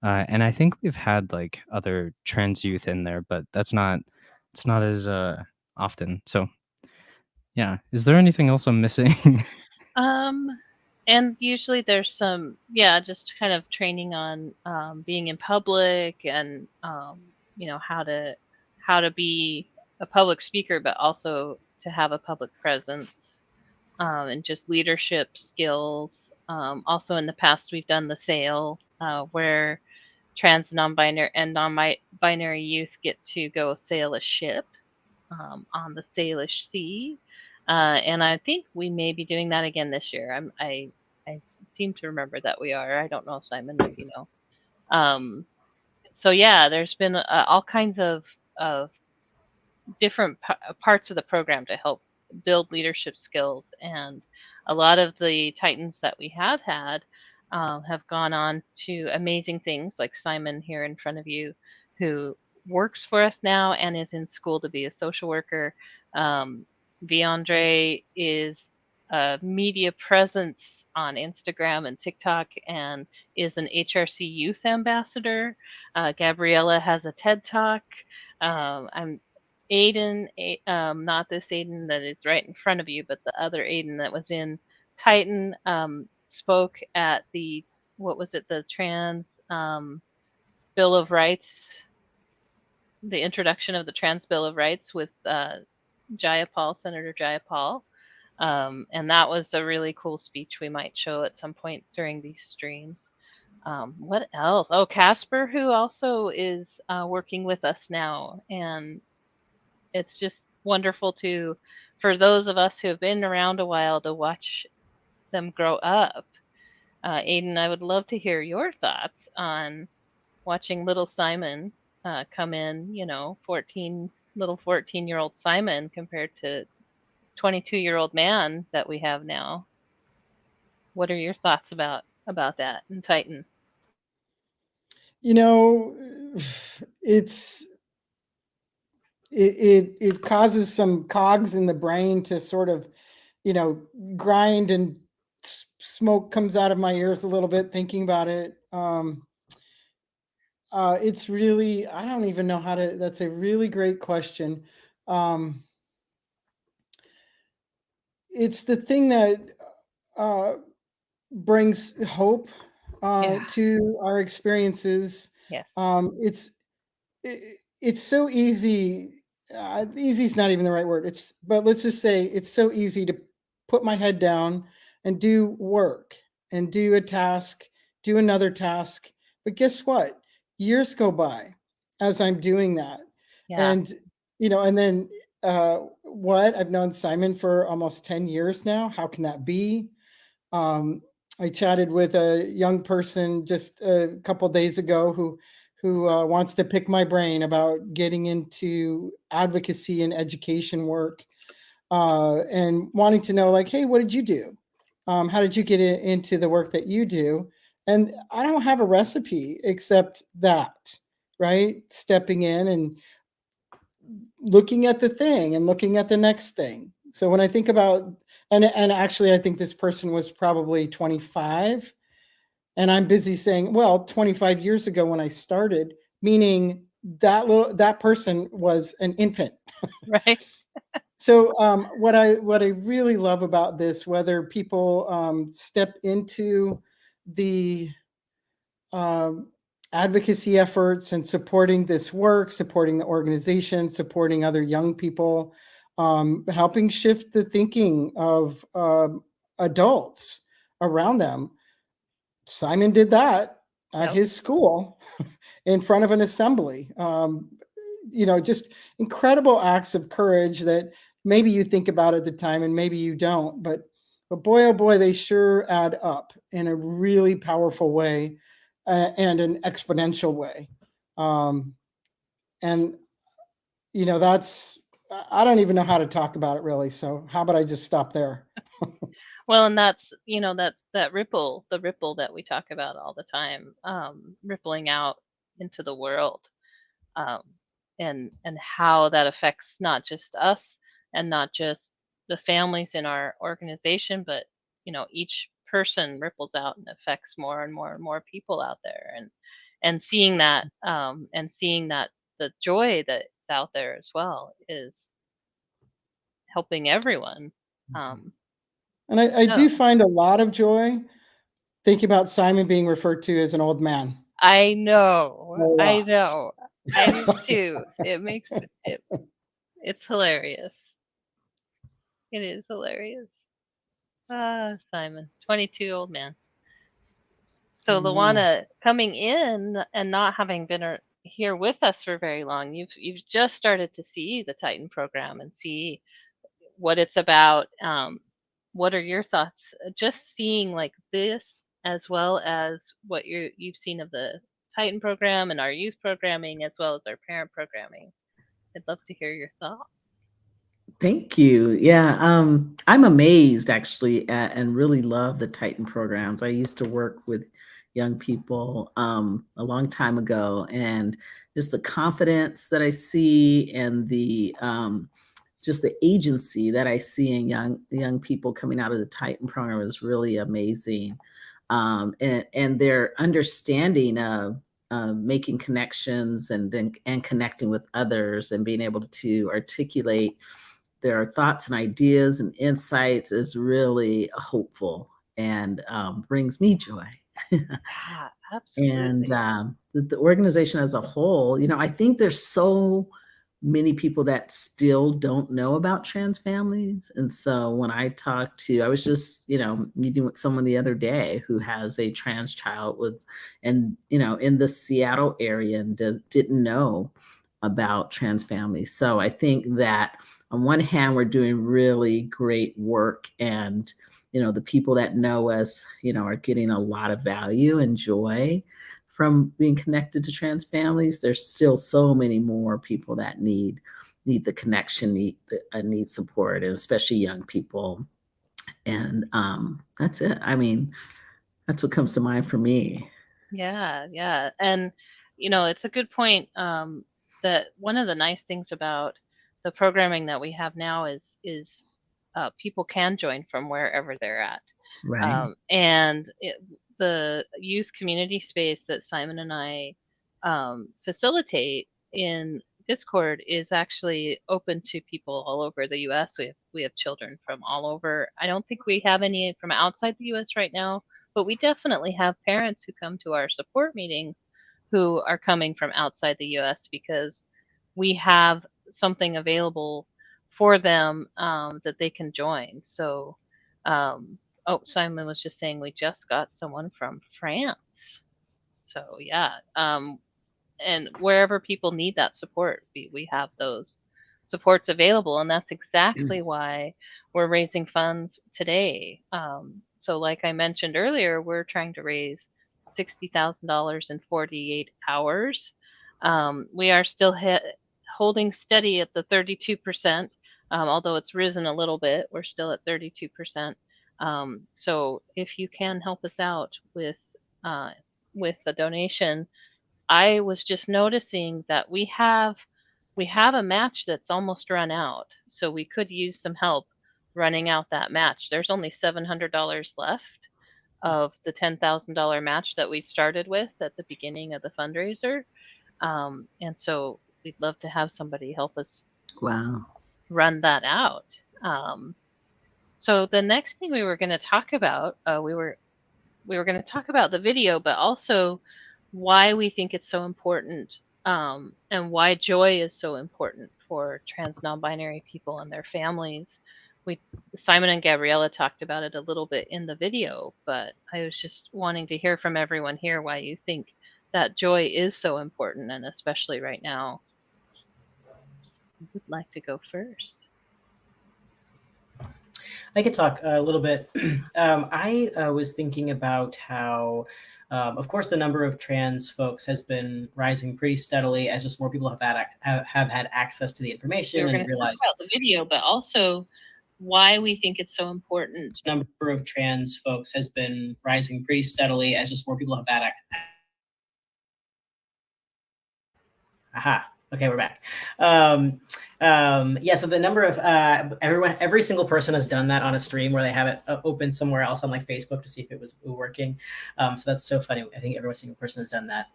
And I think we've had like other trans youth in there, but it's not as often. So yeah, is there anything else I'm missing? Um, and usually there's some, yeah, just kind of training on being in public and how to be a public speaker, but also to have a public presence, and just leadership skills. Also, in the past, we've done the sail, where trans, non-binary, and non-binary youth get to go sail a ship on the Salish Sea. And I think we may be doing that again this year. I seem to remember that we are. I don't know, Simon, if you know. Um, so yeah, there's been all kinds of different parts of the program to help build leadership skills. And a lot of the Titans that we have had have gone on to amazing things, like Simon here in front of you, who works for us now and is in school to be a social worker. Viandre is a media presence on Instagram and TikTok and is an HRC youth ambassador. Gabriella has a TED Talk. I'm Aiden, not this Aiden that is right in front of you, but the other Aiden that was in Titan, spoke at the, what was it, the trans, Bill of Rights, the introduction of the Trans Bill of Rights with Jayapal, Senator Jayapal. And that was a really cool speech we might show at some point during these streams. What else? Oh, Casper, who also is working with us now. And it's just wonderful for those of us who have been around a while, to watch them grow up. Aiden, I would love to hear your thoughts on watching little Simon come in, 14-year-old Simon compared to 22-year-old man that we have now. What are your thoughts about that in Titan? It causes some cogs in the brain to sort of, grind, and smoke comes out of my ears a little bit thinking about it. It's really, I don't even know how to, that's a really great question. It's the thing that brings hope to our experiences. Yes. It's so easy. Easy is not even the right word. But let's just say it's so easy to put my head down and do work and do a task, do another task. But guess what? Years go by as I'm doing that. Yeah. And, and then I've known Simon for almost 10 years now. How can that be? I chatted with a young person just a couple days ago who wants to pick my brain about getting into advocacy and education work, and wanting to know, like, hey, what did you do? How did you get into the work that you do? And I don't have a recipe except that, right? Stepping in and looking at the thing and looking at the next thing. So when I think about, and actually, I think this person was probably 25. And I'm busy saying, well, 25 years ago when I started, meaning that person was an infant. Right. So what I really love about this, whether people step into the advocacy efforts and supporting this work, supporting the organization, supporting other young people, helping shift the thinking of adults around them. Simon did that at his school in front of an assembly. Just incredible acts of courage that maybe you think about at the time and maybe you don't, but boy, oh boy, they sure add up in a really powerful way, and an exponential way. And that's, I don't even know how to talk about it really. So how about I just stop there? Well, and that's, that ripple, the ripple that we talk about all the time, rippling out into the world, and how that affects not just us and not just the families in our organization, but each person ripples out and affects more and more and more people out there, and seeing that, the joy that's out there as well is helping everyone. And I do find a lot of joy thinking about Simon being referred to as an old man. I know. I know. I do too. It makes it. It's hilarious. It is hilarious. Simon, 22-year-old man. So Luana, coming in and not having been here with us for very long, you've just started to see the Titan program and see what it's about. What are your thoughts? Just seeing like this, as well as what you've seen of the Titan program and our youth programming, as well as our parent programming. I'd love to hear your thoughts. Thank you. Yeah, I'm amazed actually at and really love the Titan programs. I used to work with young people a long time ago, and just the confidence that I see and the just the agency that I see in young people coming out of the Titan program is really amazing. And their understanding of making connections and connecting with others and being able to articulate their thoughts and ideas and insights is really hopeful and brings me joy. Absolutely. And the organization as a whole, I think there's so many people that still don't know about trans families. And so when I was just, meeting with someone the other day who has a trans child in the Seattle area and didn't know about trans families. So I think that on one hand, we're doing really great work, and the people that know us, are getting a lot of value and joy from being connected to trans families. There's still so many more people that need the connection, need support, and especially young people. And that's it. I mean, that's what comes to mind for me. Yeah, yeah. And it's a good point, that one of the nice things about the programming that we have now is people can join from wherever they're at. Right. And the youth community space that Simon and I facilitate in Discord is actually open to people all over the U.S. We have children from all over. I don't think we have any from outside the U.S. right now, but we definitely have parents who come to our support meetings who are coming from outside the U.S. because we have something available for them, that they can join. So, oh, Simon was just saying we just got someone from France. So yeah, and wherever people need that support, we have those supports available, and that's exactly why we're raising funds today. So like I mentioned earlier, we're trying to raise $60,000 in 48 hours. We are still holding steady at the 32%, although it's risen a little bit. We're still at 32%. So if you can help us out with the donation, I was just noticing that we have a match that's almost run out, so we could use some help running out that match. There's only $700 left of the $10,000 match that we started with at the beginning of the fundraiser, and so we'd love to have somebody help us Wow. run that out. So the next thing we were going to talk about, we were going to talk about the video, but also why we think it's so important, and why joy is so important for trans non-binary people and their families. Simon and Gabriella talked about it a little bit in the video, but I was just wanting to hear from everyone here why you think that joy is so important, and especially right now. Who would like to go first? I could talk a little bit. I was thinking about how, of course, the number of trans folks has been rising pretty steadily as just more people have had access to the information and realized. Talk about the video, but also why we think it's so important. The number of trans folks has been rising pretty steadily as just more people have had access. Aha. Okay, we're back. Yeah, so the number of every single person has done that on a stream where they have it open somewhere else on like Facebook to see if it was working. So that's so funny. I think every single person has done that.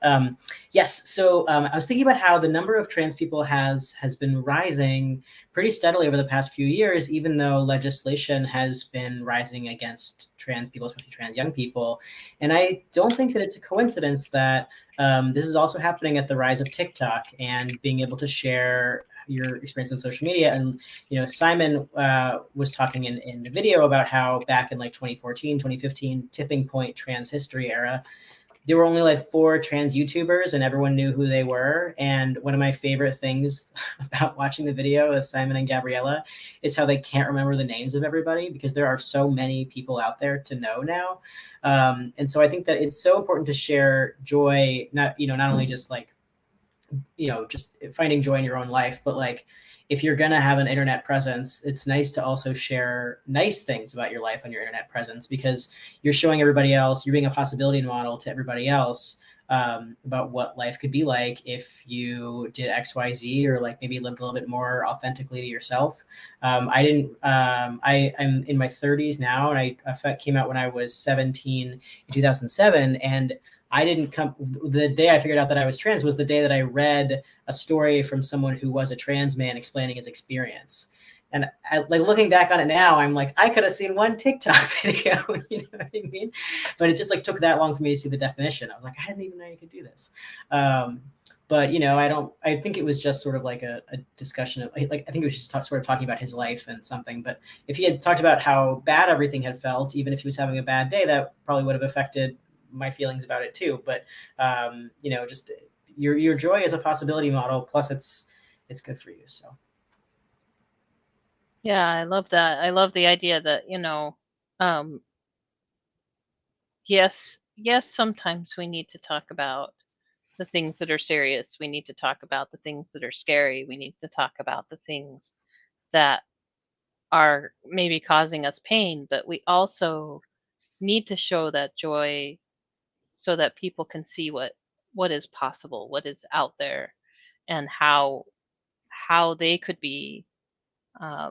Yes, so I was thinking about how the number of trans people has been rising pretty steadily over the past few years, even though legislation has been rising against trans people, especially trans young people. And I don't think that it's a coincidence that this is also happening at the rise of TikTok and being able to share your experience on social media. And, Simon was talking in the video about how back in like 2014, 2015, tipping point trans history era, there were only like 4 trans YouTubers and everyone knew who they were. And one of my favorite things about watching the video with Simon and Gabriella is how they can't remember the names of everybody because there are so many people out there to know now. And so I think that it's so important to share joy, not only just like, just finding joy in your own life, but like, if you're going to have an internet presence, it's nice to also share nice things about your life on your internet presence because you're showing everybody else, you're being a possibility model to everybody else about what life could be like if you did X, Y, Z, or like maybe lived a little bit more authentically to yourself. I'm in my 30s now, and I came out when I was 17 in 2007, and the day I figured out that I was trans was the day that I read a story from someone who was a trans man explaining his experience. And like looking back on it now, I'm like, I could have seen one TikTok video, you know what I mean? But it just like took that long for me to see the definition. I was like, I didn't even know you could do this. But I think it was just sort of like a discussion of like, I think it was just sort of talking about his life and something. But if he had talked about how bad everything had felt, even if he was having a bad day, that probably would have affected my feelings about it too. But just your joy is a possibility model. Plus, it's good for you. So. Yeah, I love that. I love the idea that, yes, sometimes we need to talk about the things that are serious. We need to talk about the things that are scary. We need to talk about the things that are maybe causing us pain, but we also need to show that joy so that people can see what is possible, what is out there, and how they could be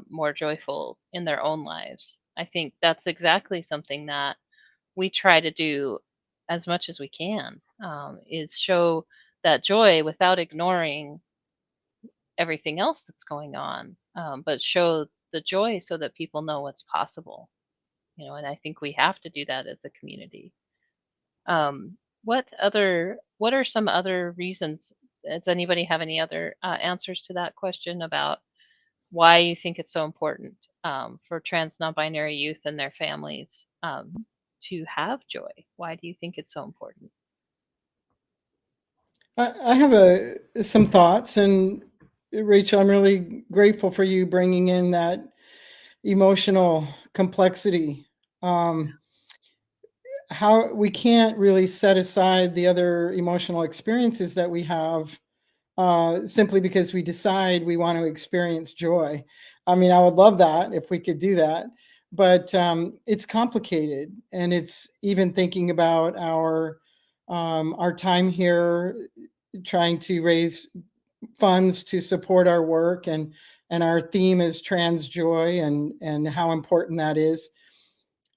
more joyful in their own lives. I think that's exactly something that we try to do as much as we can, is show that joy without ignoring everything else that's going on, but show the joy so that people know what's possible. And I think we have to do that as a community. What are some other reasons? Does anybody have any other answers to that question about why you think it's so important for trans non-binary youth and their families to have joy? Why do you think it's so important? I have some thoughts, and Rachel, I'm really grateful for you bringing in that emotional complexity. How we can't really set aside the other emotional experiences that we have simply because we decide we want to experience joy. I mean, I would love that if we could do that, but it's complicated, and it's even thinking about our time here, trying to raise funds to support our work, and our theme is trans joy, and how important that is.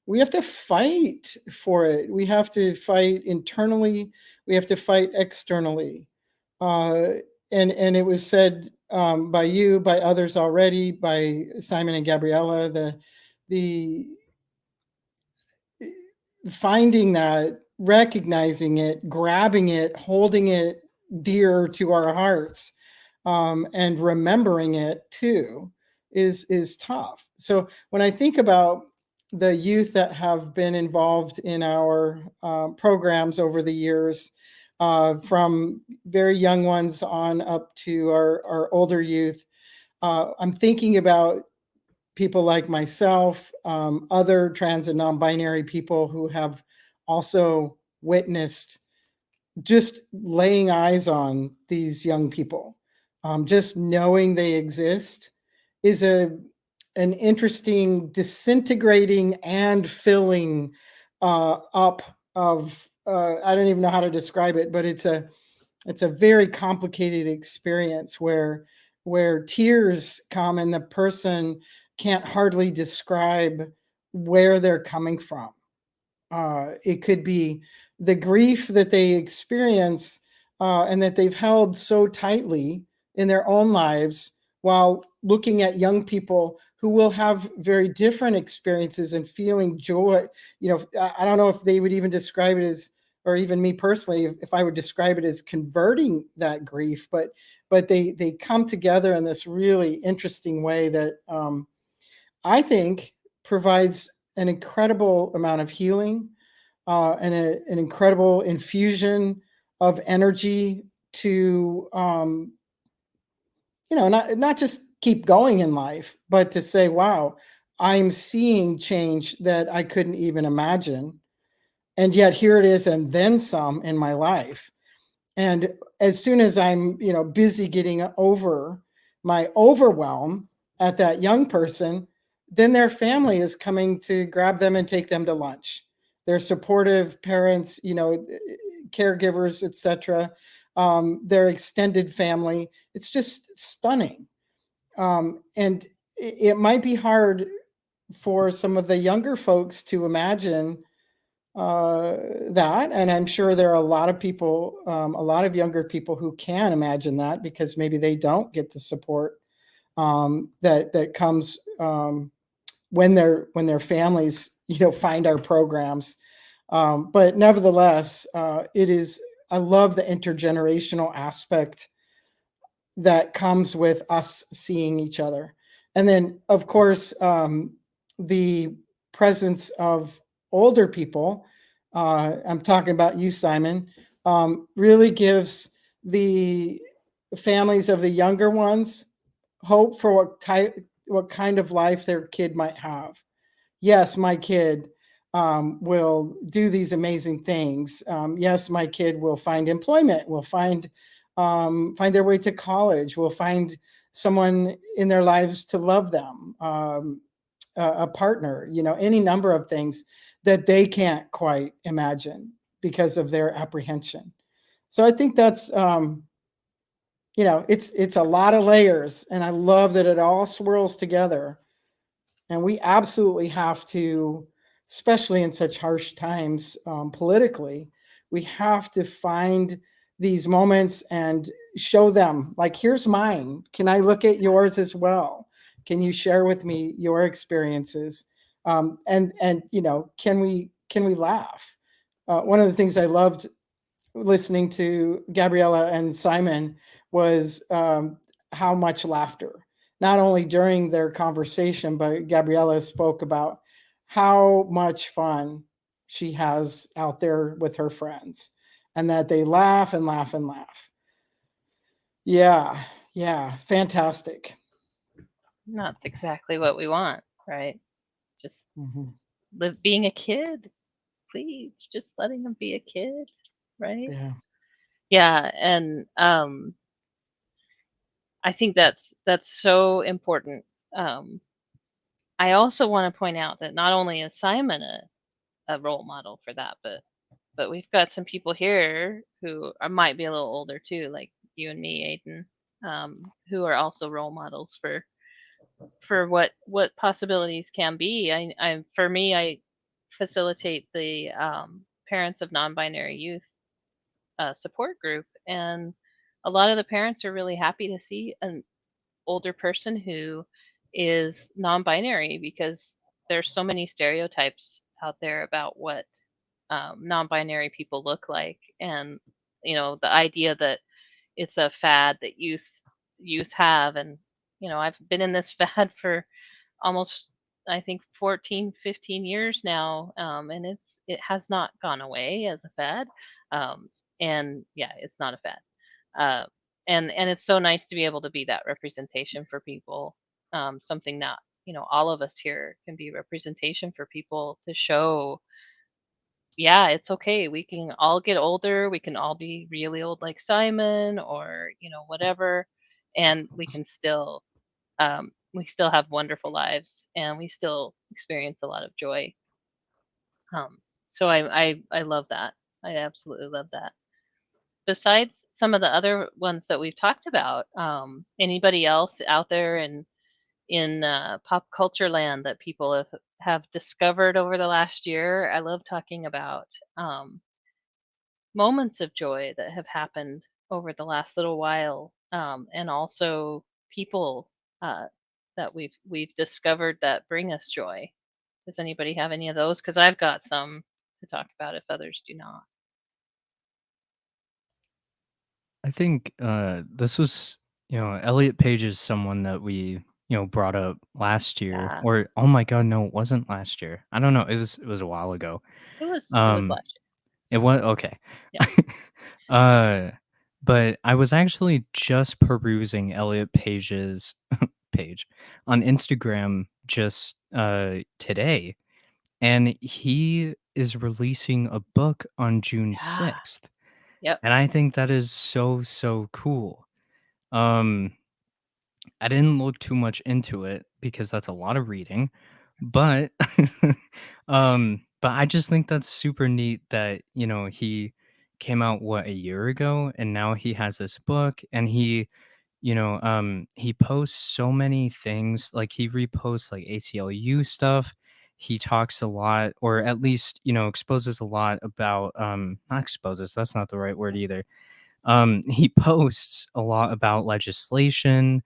We have to fight for it. We have to fight internally. We have to fight externally. Uh, and it was said by you, by others already, by Simon and Gabriella, the finding that, recognizing it, grabbing it, holding it dear to our hearts, and remembering it too is tough. So when I think about the youth that have been involved in our programs over the years, from very young ones on up to our older youth, I'm thinking about people like myself, other trans and non-binary people who have also witnessed just laying eyes on these young people. Just knowing they exist is an interesting disintegrating and filling up of I don't even know how to describe it, but it's a very complicated experience where tears come and the person can't hardly describe where they're coming from. It could be the grief that they experience and that they've held so tightly in their own lives, while looking at young people who will have very different experiences and feeling joy. I don't know if they would even describe it as, or even me personally, if I would describe it as converting that grief, but they come together in this really interesting way that I think provides an incredible amount of healing and an incredible infusion of energy to, not just keep going in life, but to say, wow, I'm seeing change that I couldn't even imagine. And yet here it is, and then some in my life. And as soon as I'm, busy getting over my overwhelm at that young person, then their family is coming to grab them and take them to lunch. Their supportive parents, caregivers, etc., their extended family. It's just stunning. And it might be hard for some of the younger folks to imagine that, and I'm sure there are a lot of people, a lot of younger people who can imagine that, because maybe they don't get the support that comes when their families, find our programs. But nevertheless, I love the intergenerational aspect that comes with us seeing each other. And then, of course, the presence of older people, I'm talking about you, Simon, really gives the families of the younger ones hope for what kind of life their kid might have. Yes, my kid will do these amazing things. Yes, my kid will find employment, will find their way to college, will find someone in their lives to love them, a partner, any number of things that they can't quite imagine because of their apprehension. So I think that's it's a lot of layers, and I love that it all swirls together. And we absolutely have to, especially in such harsh times politically, we have to find these moments and show them, like, here's mine. Can I look at yours as well? Can you share with me your experiences? And can we laugh? One of the things I loved listening to Gabriella and Simon was how much laughter, not only during their conversation, but Gabriella spoke about how much fun she has out there with her friends, and that they laugh and laugh and laugh. Yeah, fantastic. That's exactly what we want, right? Just being a kid, please, just letting them be a kid, right? Yeah, and I think that's so important. I also want to point out that not only is Simon a role model for that, but we've got some people here who might be a little older too, like you and me, Aiden, who are also role models for what possibilities can be. For me, I facilitate the parents of non-binary youth support group, and a lot of the parents are really happy to see an older person who is non-binary, because there's so many stereotypes out there about what non-binary people look like, and the idea that it's a fad that youth have. And I've been in this fad for almost, I think, 14, 15 years now, and it has not gone away as a fad. And yeah, it's not a fad. And it's so nice to be able to be that representation for people. Something that all of us here can be representation for people, to show, yeah, it's okay. We can all get older. We can all be really old like Simon, or whatever, and we still have wonderful lives, and we still experience a lot of joy. So I love that. I absolutely love that. Besides some of the other ones that we've talked about, anybody else out there in pop culture land that people have discovered over the last year? I love talking about moments of joy that have happened over the last little while, and also people uh, that we've discovered that bring us joy. Does anybody have any of those? Because I've got some to talk about if others do not. I think this was, Elliot Page is someone that we, brought up last year, Yeah, or oh my God, no, it wasn't last year. I don't know. It was a while ago. it was Um, last it was okay. year. uh, but I was actually just perusing Elliot Page's page on Instagram just today, and he is releasing a book on June Yeah. 6th. Yep. And I think that is so, so cool. Um, I didn't look too much into it because that's a lot of reading, but but I just think that's super neat that, he came out what, a year ago, and now he has this book, and he posts so many things, like he reposts like ACLU stuff. He talks a lot, or at least, exposes a lot about not exposes, that's not the right word either. He posts a lot about legislation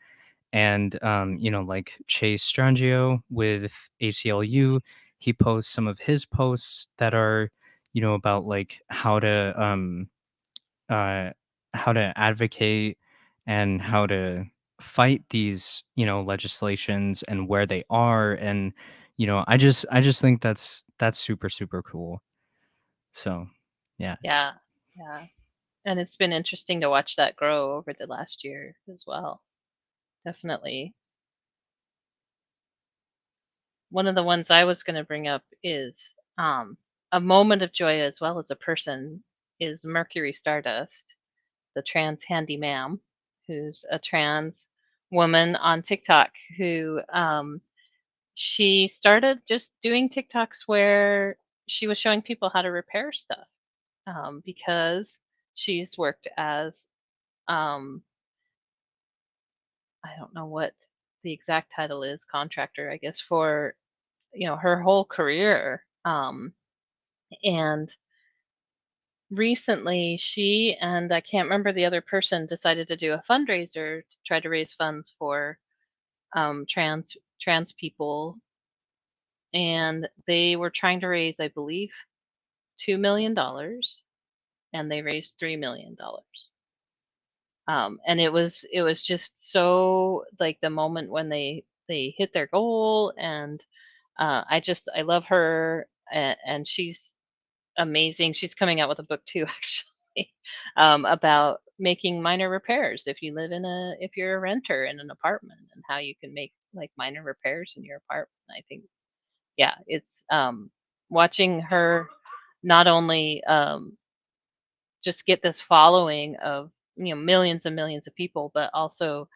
And like Chase Strangio with ACLU, he posts some of his posts that are about like uh how to advocate and how to fight these legislations and where they are. And I just think that's super super cool. So yeah. Yeah. Yeah. And it's been interesting to watch that grow over the last year as well. Definitely. One of the ones I was going to bring up is a moment of joy as well as a person is Mercury Stardust, the trans handy ma'am, who's a trans woman on TikTok who she started just doing TikToks where she was showing people how to repair stuff because she's worked as I don't know what the exact title is, contractor, I guess, for her whole career. And recently, she and I can't remember the other person decided to do a fundraiser to try to raise funds for trans people, and they were trying to raise, I believe, $2 million, and they raised $3 million. And it was just so like the moment when they hit their goal, and I love her, and she's amazing. She's coming out with a book too, actually, about making minor repairs if you're a renter in an apartment, and how you can make like minor repairs in your apartment. I think, yeah, it's watching her not only just get this following of millions and millions of people, but also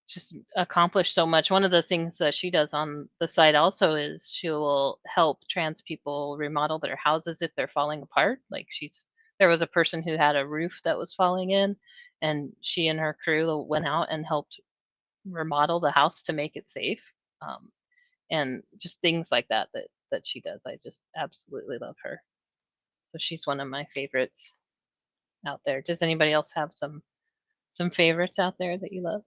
just accomplish so much. One of the things that she does on the site also is she will help trans people remodel their houses if they're falling apart. Like there was a person who had a roof that was falling in, and she and her crew went out and helped remodel the house to make it safe. And just things like that she does. I just absolutely love her. So she's one of my favorites out there. Does anybody else have some favorites out there that you love?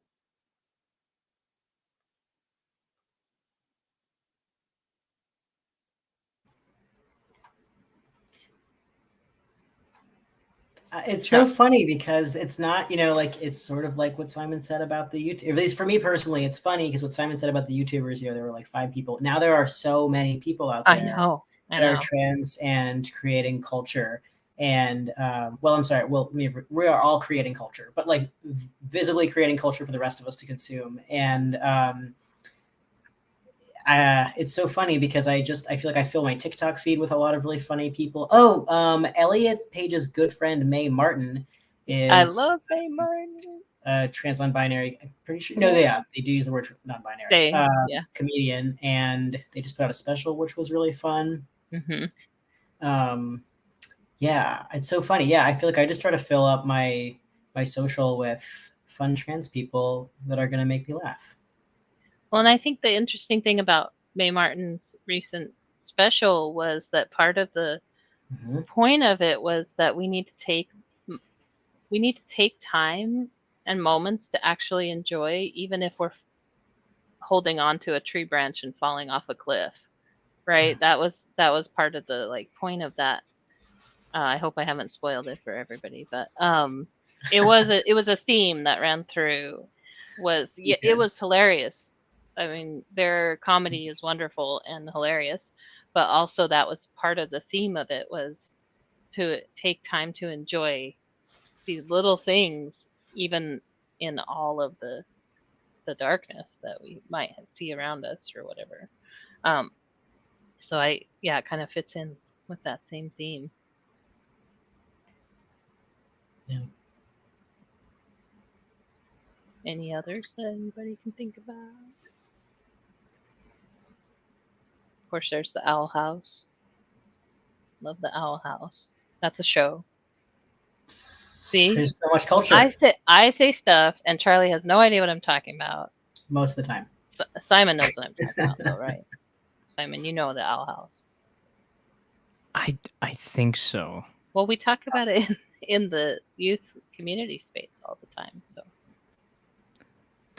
It's Sure. so funny because it's not, like it's sort of like what Simon said about the YouTube. At least for me personally, it's funny because what Simon said about the YouTubers, there were like 5 people. Now there are so many people out I there know. that are trans and creating culture. And well, I'm sorry. Well, we are all creating culture, but like visibly creating culture for the rest of us to consume. And it's so funny because I feel like I fill my TikTok feed with a lot of really funny people. Oh, Elliot Page's good friend May Martin I is love Bay Martin. trans non-binary. I'm pretty sure. No, they do use the word non-binary. Yeah. Comedian, and they just put out a special which was really fun. Yeah, it's so funny. Yeah, I feel like I just try to fill up my social with fun trans people that are going to make me laugh. Well, and I think the interesting thing about Mae Martin's recent special was that part of the point of it was that we need to take time and moments to actually enjoy, even if we're holding on to a tree branch and falling off a cliff, right? That was part of the like point of that. I hope I haven't spoiled it for everybody, but it was a theme that ran through. It was hilarious. I mean, their comedy is wonderful and hilarious, but also that was part of the theme of it, was to take time to enjoy these little things, even in all of the darkness that we might see around us or whatever. So it kind of fits in with that same theme. Yeah. Any others that anybody can think about? Of course, there's the Owl House. Love the Owl House. That's a show. See, there's so much culture. I say stuff, and Charlie has no idea what I'm talking about. Most of the time. Simon knows what I'm talking about, though, right? Simon, you know the Owl House. I think so. Well, we talk about it in the youth community space all the time. So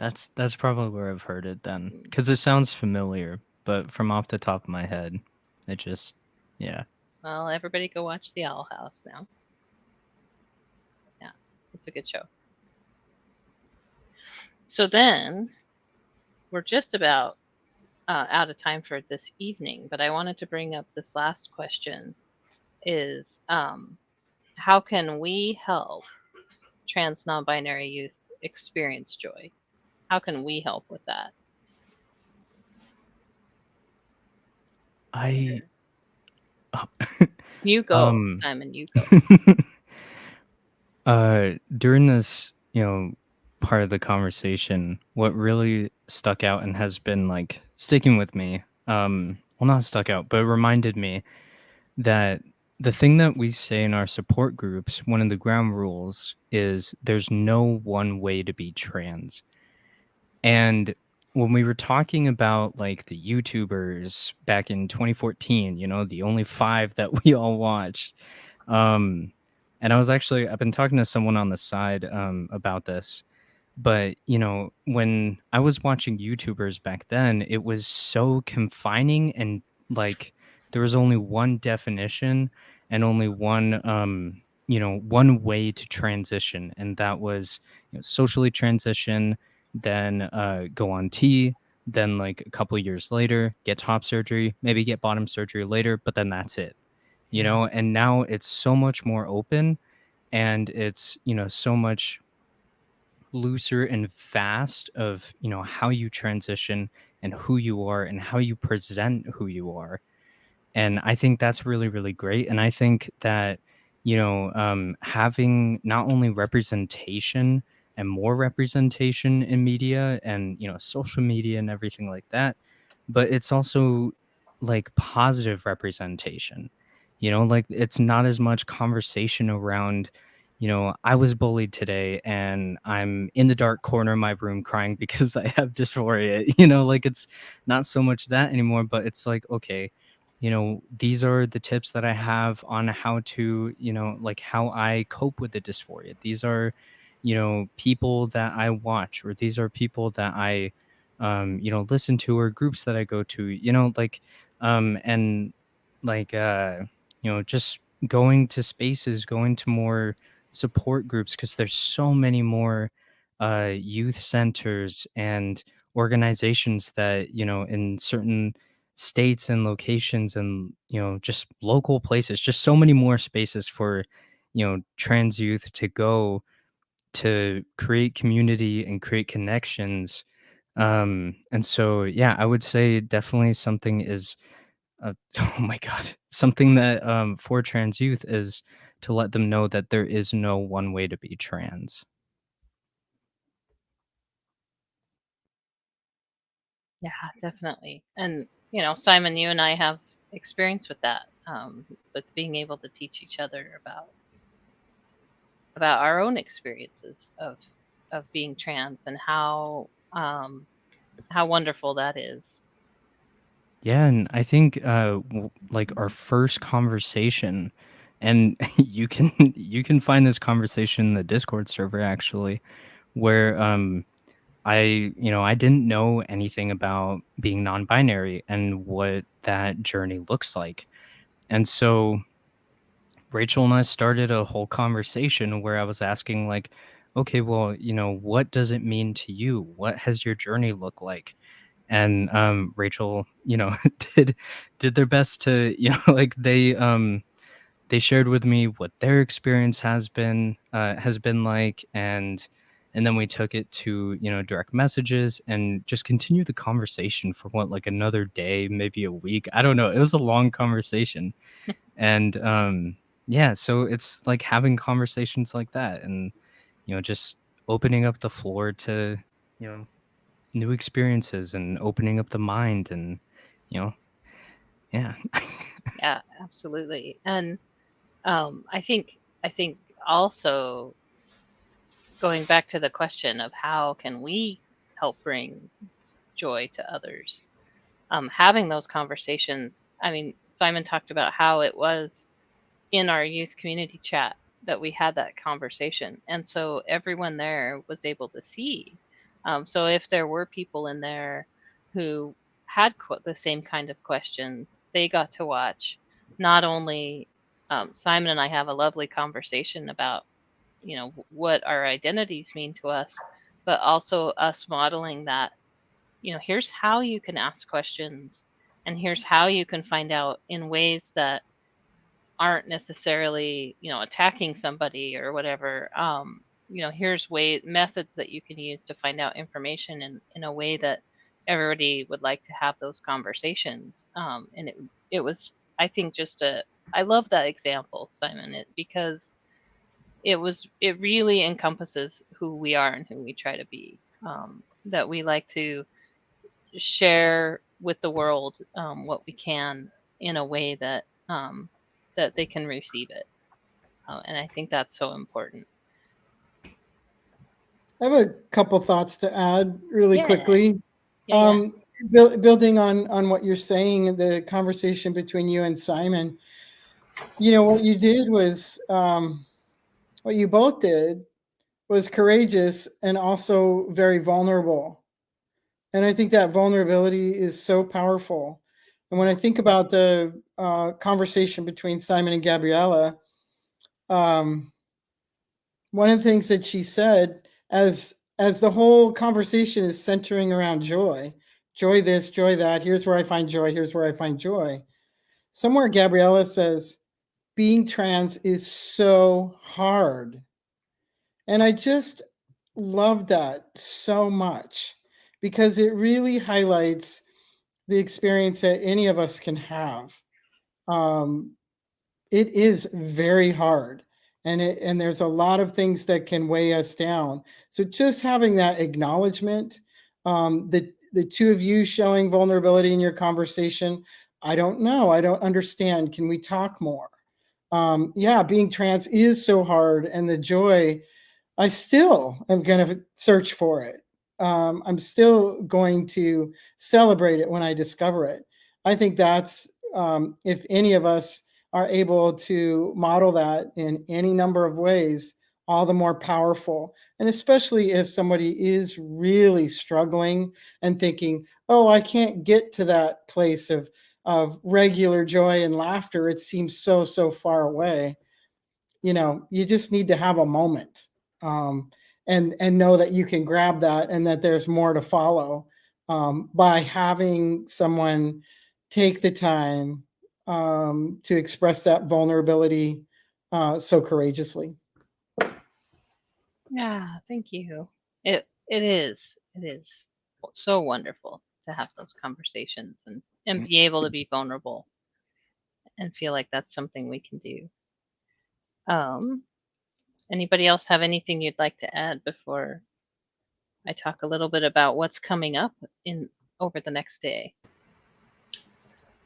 That's probably where I've heard it then, because it sounds familiar, but from off the top of my head, it just, yeah. Well, everybody go watch The Owl House now. Yeah, it's a good show. So then we're just about out of time for this evening, but I wanted to bring up this last question is how can we help trans non-binary youth experience joy? How can we help with that? I You go, Simon, you go. During this, part of the conversation, what really stuck out and has been like sticking with me, well, not stuck out, but reminded me that the thing that we say in our support groups, one of the ground rules is there's no one way to be trans. And when we were talking about like the YouTubers back in 2014, the only 5 that we all watched, um, and I've been talking to someone on the side about this, but when I was watching YouTubers back then, it was so confining and like there was only one definition and only one way to transition, and that was socially transition, then go on T, then like a couple years later get top surgery, maybe get bottom surgery later, but then that's it. And now it's so much more open, and it's so much looser and fast of how you transition and who you are and how you present who you are. And I think that's really, really great. And I think that having not only representation and more representation in media and social media and everything like that, but it's also like positive representation. Like it's not as much conversation around I was bullied today and I'm in the dark corner of my room crying because I have dysphoria. Like it's not so much that anymore, but it's like, okay, these are the tips that I have on how to, like how I cope with the dysphoria. These are, people that I watch, or these are people that I, listen to, or groups that I go to, like, and like, just going to spaces, going to more support groups, because there's so many more youth centers and organizations that, in certain states and locations and just local places, just so many more spaces for trans youth to go to create community and create connections. And so yeah, I would say definitely something is oh my god, something that for trans youth is to let them know that there is no one way to be trans. Yeah, definitely. And Simon, you and I have experience with that, with being able to teach each other about our own experiences of being trans and how wonderful that is. Yeah, and I think like our first conversation, and you can find this conversation in the Discord server actually, where I didn't know anything about being non-binary and what that journey looks like. And so Rachel and I started a whole conversation where I was asking like, okay, well, what does it mean to you? What has your journey look like? And Rachel, did did their best to, like they shared with me what their experience has been like, and then we took it to direct messages and just continue the conversation for what, like another day, maybe a week, I don't know, it was a long conversation. And yeah, so it's like having conversations like that, and just opening up the floor to you know new experiences and opening up the mind, and you know yeah. Yeah, absolutely. And I think also going back to the question of how can we help bring joy to others, having those conversations. I mean, Simon talked about how it was in our youth community chat that we had that conversation, and so everyone there was able to see So if there were people in there who had the same kind of questions, they got to watch not only Simon and I have a lovely conversation about, what our identities mean to us, but also us modeling that, here's how you can ask questions, and here's how you can find out in ways that aren't necessarily, attacking somebody or whatever. Here's methods that you can use to find out information in a way that everybody would like to have those conversations. And it was, I think, I love that example, Simon, because it really encompasses who we are and who we try to be. That we like to share with the world what we can in a way that that they can receive it. And I think that's so important. I have a couple thoughts to add really Yeah. quickly. Yeah. Building on what you're saying, the conversation between you and Simon, what you did was, what you both did was courageous and also very vulnerable. And I think that vulnerability is so powerful. And when I think about the conversation between Simon and Gabriella, one of the things that she said, as the whole conversation is centering around joy this, joy that, here's where I find joy, here's where I find joy. Somewhere Gabriella says, being trans is so hard. And I just love that so much, because it really highlights the experience that any of us can have. It is very hard, and there's a lot of things that can weigh us down. So just having that acknowledgement, the two of you showing vulnerability in your conversation, I don't know, I don't understand, can we talk more? Yeah, being trans is so hard, and the joy, I still am going to search for it. I'm still going to celebrate it when I discover it. I think that's, if any of us are able to model that in any number of ways, all the more powerful. And especially if somebody is really struggling and thinking, oh, I can't get to that place of regular joy and laughter. It seems so, so far away. You just need to have a moment, and know that you can grab that and that there's more to follow, by having someone take the time to express that vulnerability so courageously. Yeah, thank you. It is so wonderful to have those conversations and be able to be vulnerable and feel like that's something we can do. Anybody else have anything you'd like to add before I talk a little bit about what's coming up over the next day?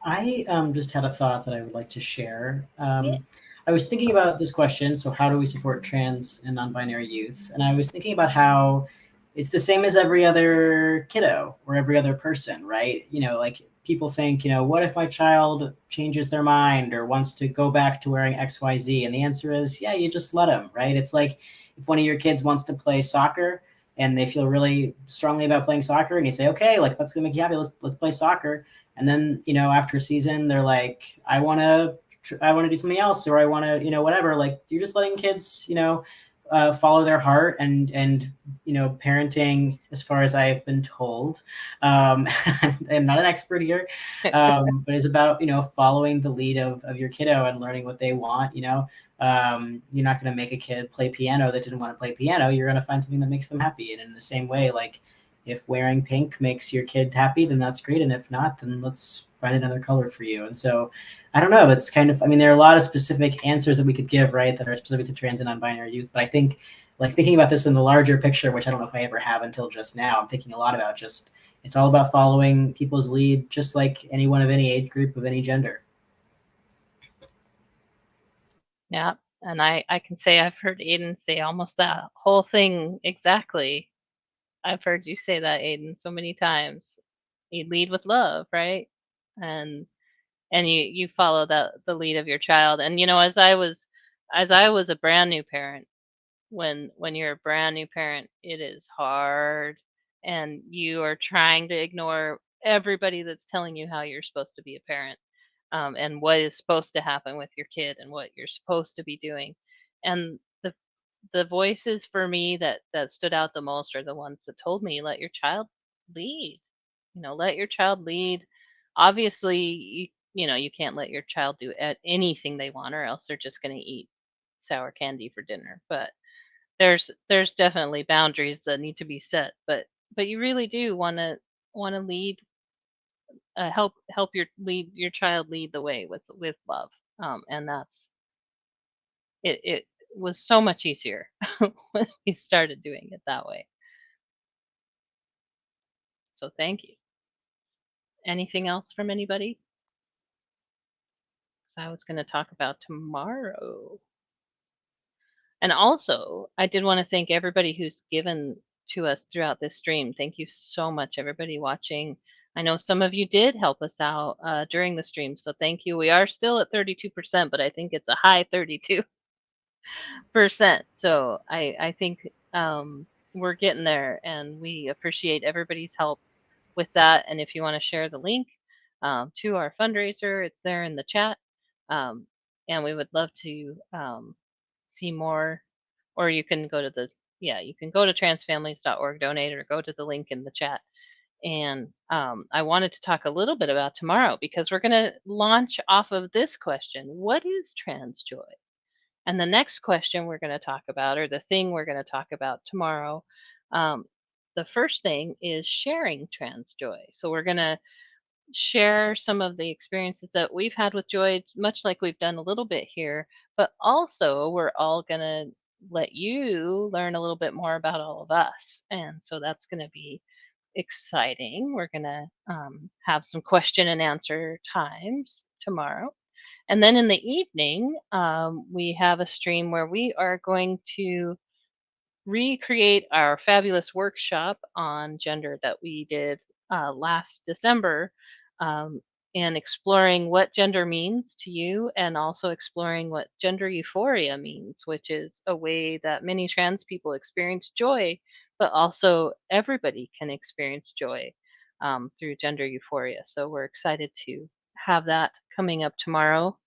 I just had a thought that I would like to share. Yeah. I was thinking about this question. So, how do we support trans and non-binary youth? And I was thinking about how it's the same as every other kiddo or every other person, right? Like people think, what if my child changes their mind or wants to go back to wearing XYZ? And the answer is, yeah, you just let them, right? It's like if one of your kids wants to play soccer and they feel really strongly about playing soccer, and you say, okay, like that's gonna make you happy. Let's play soccer. And then, after a season, they're like, I want to do something else, or I want to, whatever. Like, you're just letting kids, follow their heart, and parenting, as far as I've been told, I'm not an expert here, but it's about, following the lead of your kiddo and learning what they want. You're not going to make a kid play piano that didn't want to play piano. You're going to find something that makes them happy. And in the same way, like, if wearing pink makes your kid happy, then that's great. And if not, then let's find another color for you. And so I don't know, it's kind of, there are a lot of specific answers that we could give, right, that are specific to trans and non-binary youth. But I think, like, thinking about this in the larger picture, which I don't know if I ever have until just now, I'm thinking a lot about just, it's all about following people's lead, just like anyone of any age group, of any gender. Yeah. And I can say I've heard Aiden say almost that whole thing exactly. I've heard you say that, Aiden, so many times. You lead with love, right? And you follow the lead of your child. And as I was a brand new parent, when you're a brand new parent, it is hard and you are trying to ignore everybody that's telling you how you're supposed to be a parent, and what is supposed to happen with your kid and what you're supposed to be doing. And the voices for me that stood out the most are the ones that told me, let your child lead. Let your child lead. Obviously, you can't let your child do anything they want, or else they're just going to eat sour candy for dinner. But there's definitely boundaries that need to be set. But you really do want to lead, help your child lead the way with love. And that's it was so much easier when we started doing it that way. So thank you. Anything else from anybody? So I was going to talk about tomorrow. And also, I did want to thank everybody who's given to us throughout this stream. Thank you so much, everybody watching. I know some of you did help us out during the stream, so thank you. We are still at 32%, but I think it's a high 32%. So I think we're getting there, and we appreciate everybody's help with that. And if you want to share the link to our fundraiser, it's there in the chat. And we would love to see more. Or you can go to transfamilies.org, donate, or go to the link in the chat. And I wanted to talk a little bit about tomorrow, because we're going to launch off of this question: what is trans joy? And the next question we're going to talk about, or the thing we're going to talk about tomorrow, the first thing is sharing trans joy. So we're going to share some of the experiences that we've had with joy, much like we've done a little bit here, but also we're all going to let you learn a little bit more about all of us. And so that's going to be exciting. We're going to have some question and answer times tomorrow. And then in the evening, we have a stream where we are going to recreate our fabulous workshop on gender that we did last December, and exploring what gender means to you, and also exploring what gender euphoria means, which is a way that many trans people experience joy, but also everybody can experience joy through gender euphoria. So we're excited to have that coming up tomorrow.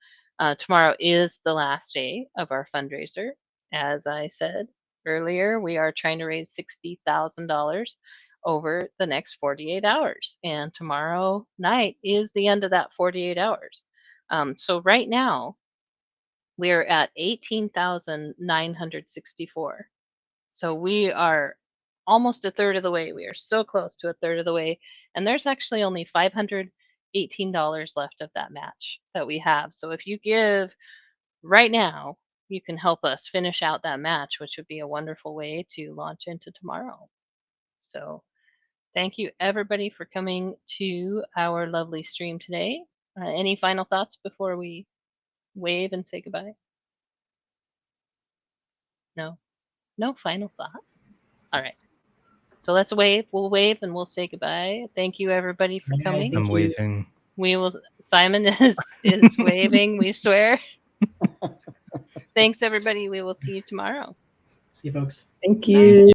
Tomorrow is the last day of our fundraiser. As I said earlier, we are trying to raise $60,000 over the next 48 hours. And tomorrow night is the end of that 48 hours. So right now, we're at 18,964. So we are almost a third of the way. We are so close to a third of the way. And there's actually only $518 left of that match that we have. So if you give right now, you can help us finish out that match, which would be a wonderful way to launch into tomorrow. So thank you, everybody, for coming to our lovely stream today. Any final thoughts before we wave and say goodbye? No? No final thoughts? All right. So let's wave. We'll wave and we'll say goodbye. Thank you, everybody, for coming. I'm waving. We will. Simon is waving. We swear. Thanks, everybody. We will see you tomorrow. See you, folks. Thank you.